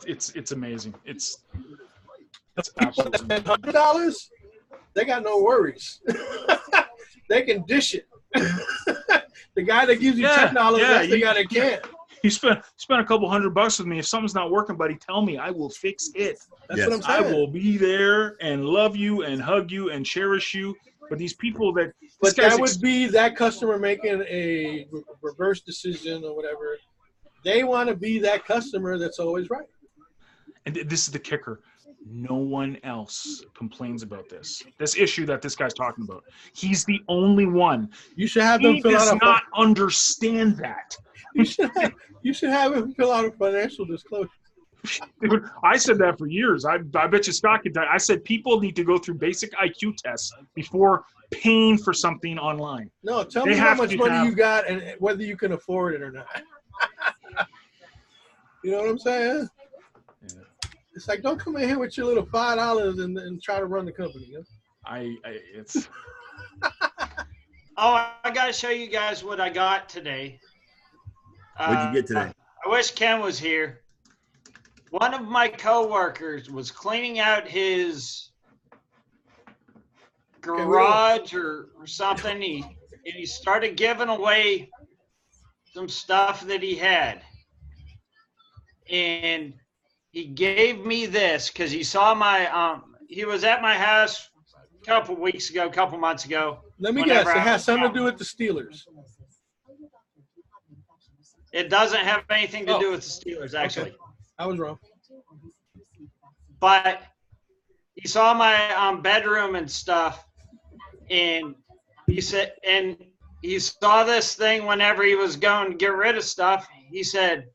[SPEAKER 3] It's amazing. It's
[SPEAKER 2] absolutely $100. They got no worries. They can dish it. The guy that gives you $10, that's the guy that can't.
[SPEAKER 3] You spend a couple $100 with me. If something's not working, buddy, tell me. I will fix it.
[SPEAKER 2] That's what I'm saying.
[SPEAKER 3] I will be there and love you and hug you and cherish you. But these people that –
[SPEAKER 2] But that would be that customer making a reverse decision or whatever. They want to be that customer that's always right.
[SPEAKER 3] And this is the kicker. No one else complains about this issue that this guy's talking about. He's the only one.
[SPEAKER 2] You should have them fill out
[SPEAKER 3] He does not understand that.
[SPEAKER 2] You should have him fill out a financial disclosure.
[SPEAKER 3] Dude, I said that for years. I bet you Scott could die. I said people need to go through basic IQ tests before paying for something online.
[SPEAKER 2] No, tell me how much money you got and whether you can afford it or not. You know what I'm saying? Yeah. It's like, don't come in here with your little $5 and try to run the company.
[SPEAKER 3] It's.
[SPEAKER 4] Oh, I got to show you guys what I got today.
[SPEAKER 1] What'd you get today?
[SPEAKER 4] I wish Ken was here. One of my coworkers was cleaning out his garage or something. He started giving away some stuff that he had. And he gave me this because he saw my he was at my house a couple months ago.
[SPEAKER 2] Let me guess, it has something to do with the Steelers.
[SPEAKER 4] It doesn't have anything to do with the Steelers, actually.
[SPEAKER 2] Okay. I was wrong.
[SPEAKER 4] But he saw my bedroom and stuff, and he said, and he saw this thing whenever he was going to get rid of stuff. He said,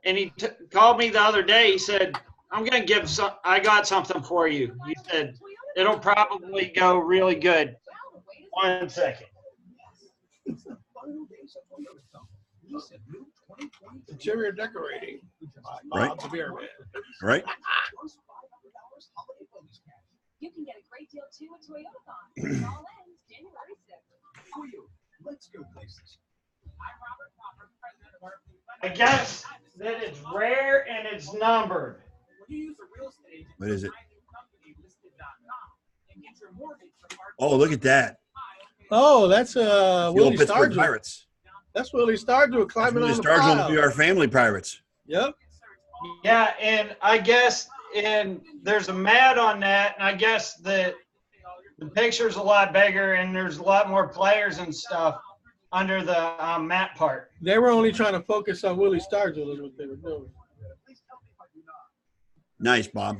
[SPEAKER 4] and he called me the other day. He said, I'm going to give some, I got something for you. He said, it'll probably go really good. 1 second.
[SPEAKER 2] Interior decorating.
[SPEAKER 1] Right.
[SPEAKER 2] Bob's Beer Man.
[SPEAKER 1] Right?
[SPEAKER 6] You can get a great deal too at Toyotathon. It all ends January 6th. Let's go places.
[SPEAKER 4] I guess that it's rare and it's numbered.
[SPEAKER 1] What is it? Oh, look at that.
[SPEAKER 2] Oh, that's
[SPEAKER 1] The old
[SPEAKER 2] Willie
[SPEAKER 1] Pittsburgh
[SPEAKER 2] Stargell.
[SPEAKER 1] Pirates.
[SPEAKER 2] That's Willie Stargell climbing
[SPEAKER 1] Willie
[SPEAKER 2] on the
[SPEAKER 1] Stargell
[SPEAKER 2] pile.
[SPEAKER 1] will be our family pirates.
[SPEAKER 2] Yep.
[SPEAKER 4] Yeah, and I guess there's a mat on that, and I guess that the picture's a lot bigger and there's a lot more players and stuff under the mat part.
[SPEAKER 2] They were only trying to focus on Willie Stargell is what they were doing.
[SPEAKER 1] Nice, Bob.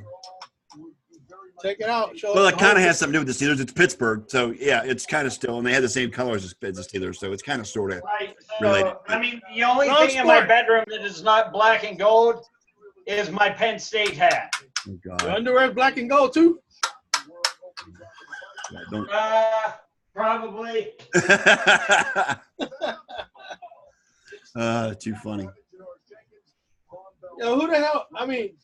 [SPEAKER 2] Take it out. Show
[SPEAKER 1] Well,
[SPEAKER 2] us
[SPEAKER 1] it
[SPEAKER 2] the
[SPEAKER 1] kind of
[SPEAKER 2] whole-
[SPEAKER 1] has something to do with the Steelers. It's Pittsburgh, so yeah, it's kind of still, and they had the same colors as the Steelers, so it's kind of sort of.
[SPEAKER 4] Right.
[SPEAKER 1] Related.
[SPEAKER 4] So, I mean, the only
[SPEAKER 2] Wrong
[SPEAKER 4] thing in my
[SPEAKER 2] sport.
[SPEAKER 4] bedroom that is not black and gold is my Penn State hat.
[SPEAKER 1] Oh,
[SPEAKER 2] Your
[SPEAKER 1] God.
[SPEAKER 2] underwear is black and gold too.
[SPEAKER 1] Yeah, don't.
[SPEAKER 4] Probably.
[SPEAKER 1] Too funny.
[SPEAKER 2] Yo, who the hell? I mean,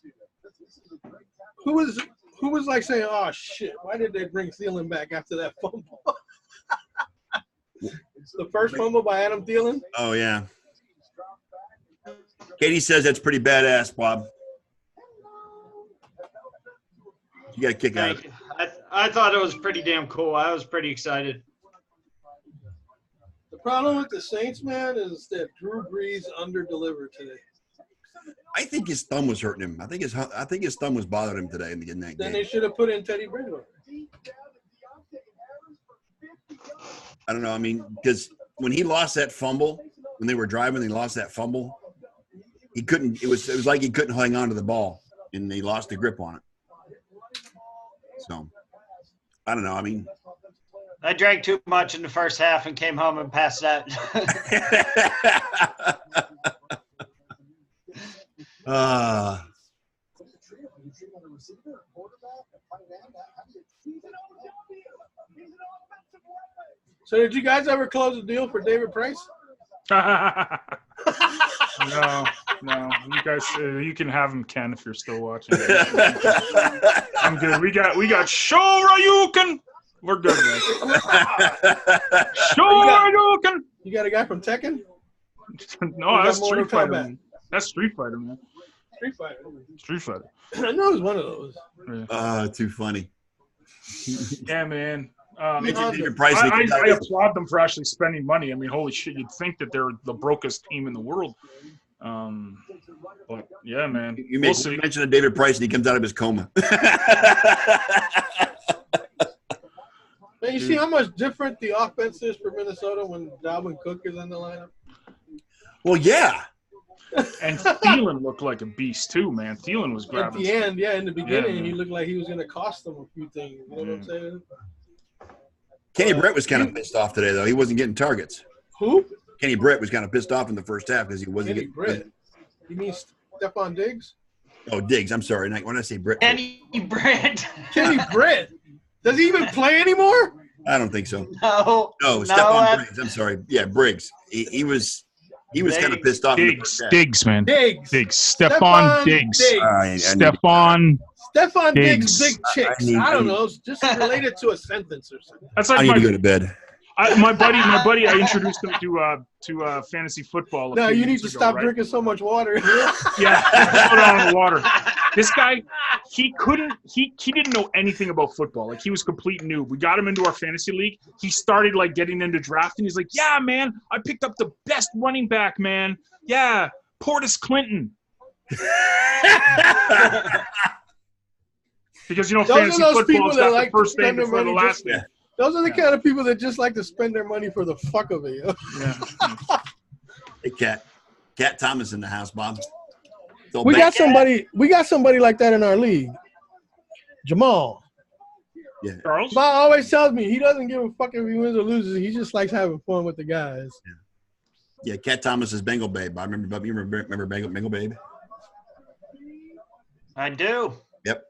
[SPEAKER 2] who was like saying, "Oh shit, why did they bring Thielen back after that fumble?" The first fumble by Adam Thielen.
[SPEAKER 1] Oh yeah. Katie says that's pretty badass, Bob. You got a kick out of
[SPEAKER 4] Thank
[SPEAKER 1] it.
[SPEAKER 4] you. I thought it was pretty damn cool. I was pretty excited.
[SPEAKER 2] The problem with the Saints, man, is that Drew Brees under-delivered today.
[SPEAKER 1] I think his thumb was hurting him. I think his thumb was bothering him today in that
[SPEAKER 2] Then
[SPEAKER 1] game.
[SPEAKER 2] they should have put in Teddy Bridgewater.
[SPEAKER 1] I don't know. I mean, because when he lost that fumble, when they were driving, he lost that fumble. He couldn't. It was like he couldn't hang on to the ball, and he lost the grip on it. So, I don't know. I mean,
[SPEAKER 4] I drank too much in the first half and came home and passed out.
[SPEAKER 2] So did you guys ever close a deal for David Price?
[SPEAKER 3] No. You guys, you can have him, Ken, if you're still watching. I'm good. We got Shoryuken. We're good, man. Shoryuken.
[SPEAKER 2] You got a guy from Tekken?
[SPEAKER 3] No, that's
[SPEAKER 2] got
[SPEAKER 3] Street
[SPEAKER 2] Mortal
[SPEAKER 3] Fighter.
[SPEAKER 2] Kombat?
[SPEAKER 3] Man. That's Street Fighter, man.
[SPEAKER 2] Street Fighter.
[SPEAKER 3] Street Fighter.
[SPEAKER 2] I know it was one of those.
[SPEAKER 3] Yeah,
[SPEAKER 1] too funny.
[SPEAKER 3] yeah man.
[SPEAKER 1] Mention David Price.
[SPEAKER 3] I applaud them for actually spending money. I mean, holy shit, you'd think that they're the brokest team in the world. But yeah, man.
[SPEAKER 1] You
[SPEAKER 3] We'll see.
[SPEAKER 1] mention of David Price, and he comes out of his coma.
[SPEAKER 2] Man, you see how much different the offense is for Minnesota when Dalvin Cook is in the lineup?
[SPEAKER 1] Well, yeah.
[SPEAKER 3] And Thielen looked like a beast too, man. Thielen was
[SPEAKER 2] At
[SPEAKER 3] grabbing.
[SPEAKER 2] the end, yeah, in the beginning,
[SPEAKER 3] man.
[SPEAKER 2] he looked like he was going to cost them a few things. You know what I'm saying?
[SPEAKER 1] Kenny Brett was kind of pissed off today, though. He wasn't getting targets.
[SPEAKER 2] Who?
[SPEAKER 1] Kenny Brett was kind of pissed off in the first half because he wasn't
[SPEAKER 2] Kenny
[SPEAKER 1] getting.
[SPEAKER 2] Britt. You mean Stephon Diggs?
[SPEAKER 1] Oh, Diggs. I'm sorry. When I say Brett,
[SPEAKER 4] Kenny Brent.
[SPEAKER 2] Kenny Britt. Does he even play anymore?
[SPEAKER 1] I don't think so.
[SPEAKER 4] No.
[SPEAKER 1] No, Stephon Briggs. I'm sorry. Yeah, Briggs. He was kind of pissed off. In the first half.
[SPEAKER 3] Diggs, man.
[SPEAKER 2] Diggs.
[SPEAKER 3] Stephon Diggs. Stephon
[SPEAKER 2] Diggs,
[SPEAKER 3] Diggs.
[SPEAKER 2] big chicks. I don't know. It's just related to a sentence or something.
[SPEAKER 3] That's
[SPEAKER 1] I
[SPEAKER 3] like
[SPEAKER 1] need to go to bed.
[SPEAKER 3] my buddy. I introduced him to fantasy football.
[SPEAKER 2] No, you need
[SPEAKER 3] years
[SPEAKER 2] to
[SPEAKER 3] ago,
[SPEAKER 2] stop
[SPEAKER 3] right?
[SPEAKER 2] drinking so much water.
[SPEAKER 3] Yeah, slow down on the water. This guy, he didn't know anything about football. Like, he was complete noob. We got him into our fantasy league. He started like getting into drafting. He's like, yeah, man, I picked up the best running back, man. Yeah, Portis Clinton. Because,
[SPEAKER 2] Those
[SPEAKER 3] fantasy
[SPEAKER 2] are those people
[SPEAKER 3] football's
[SPEAKER 2] that
[SPEAKER 3] got
[SPEAKER 2] like
[SPEAKER 3] the first
[SPEAKER 2] to
[SPEAKER 3] name
[SPEAKER 2] spend their
[SPEAKER 3] before the
[SPEAKER 2] money
[SPEAKER 3] last name.
[SPEAKER 2] Those are the kind of people that just like to spend their money for the fuck of it.
[SPEAKER 3] Yeah.
[SPEAKER 1] Hey, Cat Thomas in the house, Bob.
[SPEAKER 2] We got somebody like that in our league. Jamal.
[SPEAKER 1] Yeah.
[SPEAKER 3] Charles?
[SPEAKER 2] Bob always tells me he doesn't give a fuck if he wins or loses. He just likes having fun with the guys.
[SPEAKER 1] Yeah, Cat Thomas is Bengal Babe. I remember. You remember Bengal Babe?
[SPEAKER 4] I do.
[SPEAKER 1] Yep.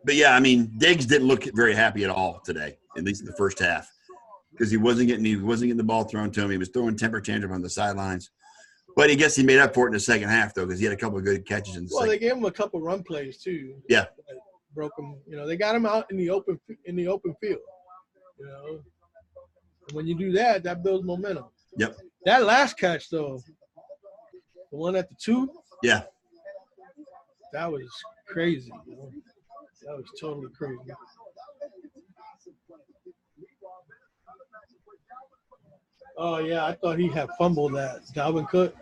[SPEAKER 1] But yeah, I mean, Diggs didn't look very happy at all today, at least in the first half, because he wasn't getting the ball thrown to him. He was throwing temper tantrum on the sidelines. But I guess he made up for it in the second half, though, because he had a couple of good catches in the
[SPEAKER 2] Well,
[SPEAKER 1] second.
[SPEAKER 2] they gave him a couple run plays too.
[SPEAKER 1] Yeah.
[SPEAKER 2] That broke him. You know, they got him out in the open field. You know, and when you do that, that builds momentum.
[SPEAKER 1] Yep.
[SPEAKER 2] That last catch, though, the one at the 2,
[SPEAKER 1] Yeah.
[SPEAKER 2] that was crazy. You know? That was totally crazy. Oh yeah, I thought he had fumbled that Dalvin Cook,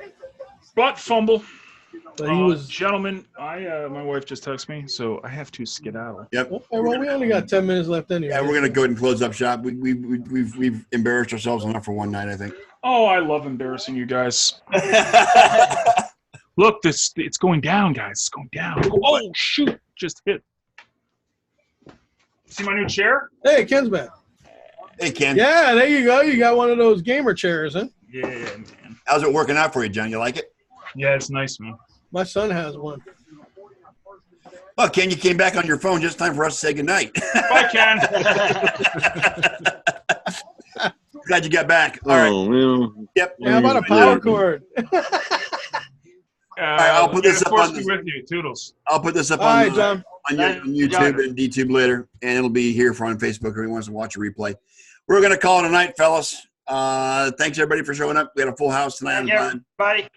[SPEAKER 3] But fumble.
[SPEAKER 2] but he was.
[SPEAKER 3] Gentlemen, my wife just texted me, so I have to skedaddle.
[SPEAKER 1] Yep.
[SPEAKER 2] Okay, well, we only got 10 minutes left anyway.
[SPEAKER 1] Yeah, we're gonna go ahead and close up shop. We've embarrassed ourselves enough for one night, I think.
[SPEAKER 3] Oh, I love embarrassing you guys. Look, it's going down, guys. It's going down. Oh, shoot. Just hit. See my new chair?
[SPEAKER 2] Hey, Ken's back.
[SPEAKER 1] Hey, Ken.
[SPEAKER 2] Yeah, there you go. You got one of those gamer chairs, huh?
[SPEAKER 3] Yeah, man.
[SPEAKER 1] How's it working out for you, John? You like it?
[SPEAKER 3] Yeah, it's nice, man.
[SPEAKER 2] My son has one.
[SPEAKER 1] Well, Ken, you came back on your phone just in time for us to say goodnight.
[SPEAKER 3] Bye, Ken.
[SPEAKER 1] Glad you got back. All right.
[SPEAKER 5] Oh, man.
[SPEAKER 1] Yep.
[SPEAKER 2] Yeah, how about a power cord?
[SPEAKER 1] I'll put this up on
[SPEAKER 3] with you, Toodles.
[SPEAKER 1] I'll put this up
[SPEAKER 2] All
[SPEAKER 1] on,
[SPEAKER 2] right, John.
[SPEAKER 1] on YouTube and DTube later, and it'll be here on Facebook if anyone wants to watch a replay. We're going to call it a night, fellas. Thanks, everybody, for showing up. We had a full house tonight.
[SPEAKER 4] Thank you, everybody.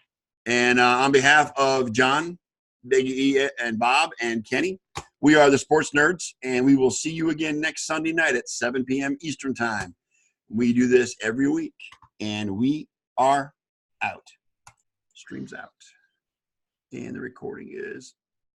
[SPEAKER 1] And on behalf of John, Big E, and Bob, and Kenny, we are the Sports Nerds, and we will see you again next Sunday night at 7 p.m. Eastern Time. We do this every week, and we are out. Stream's out. And the recording is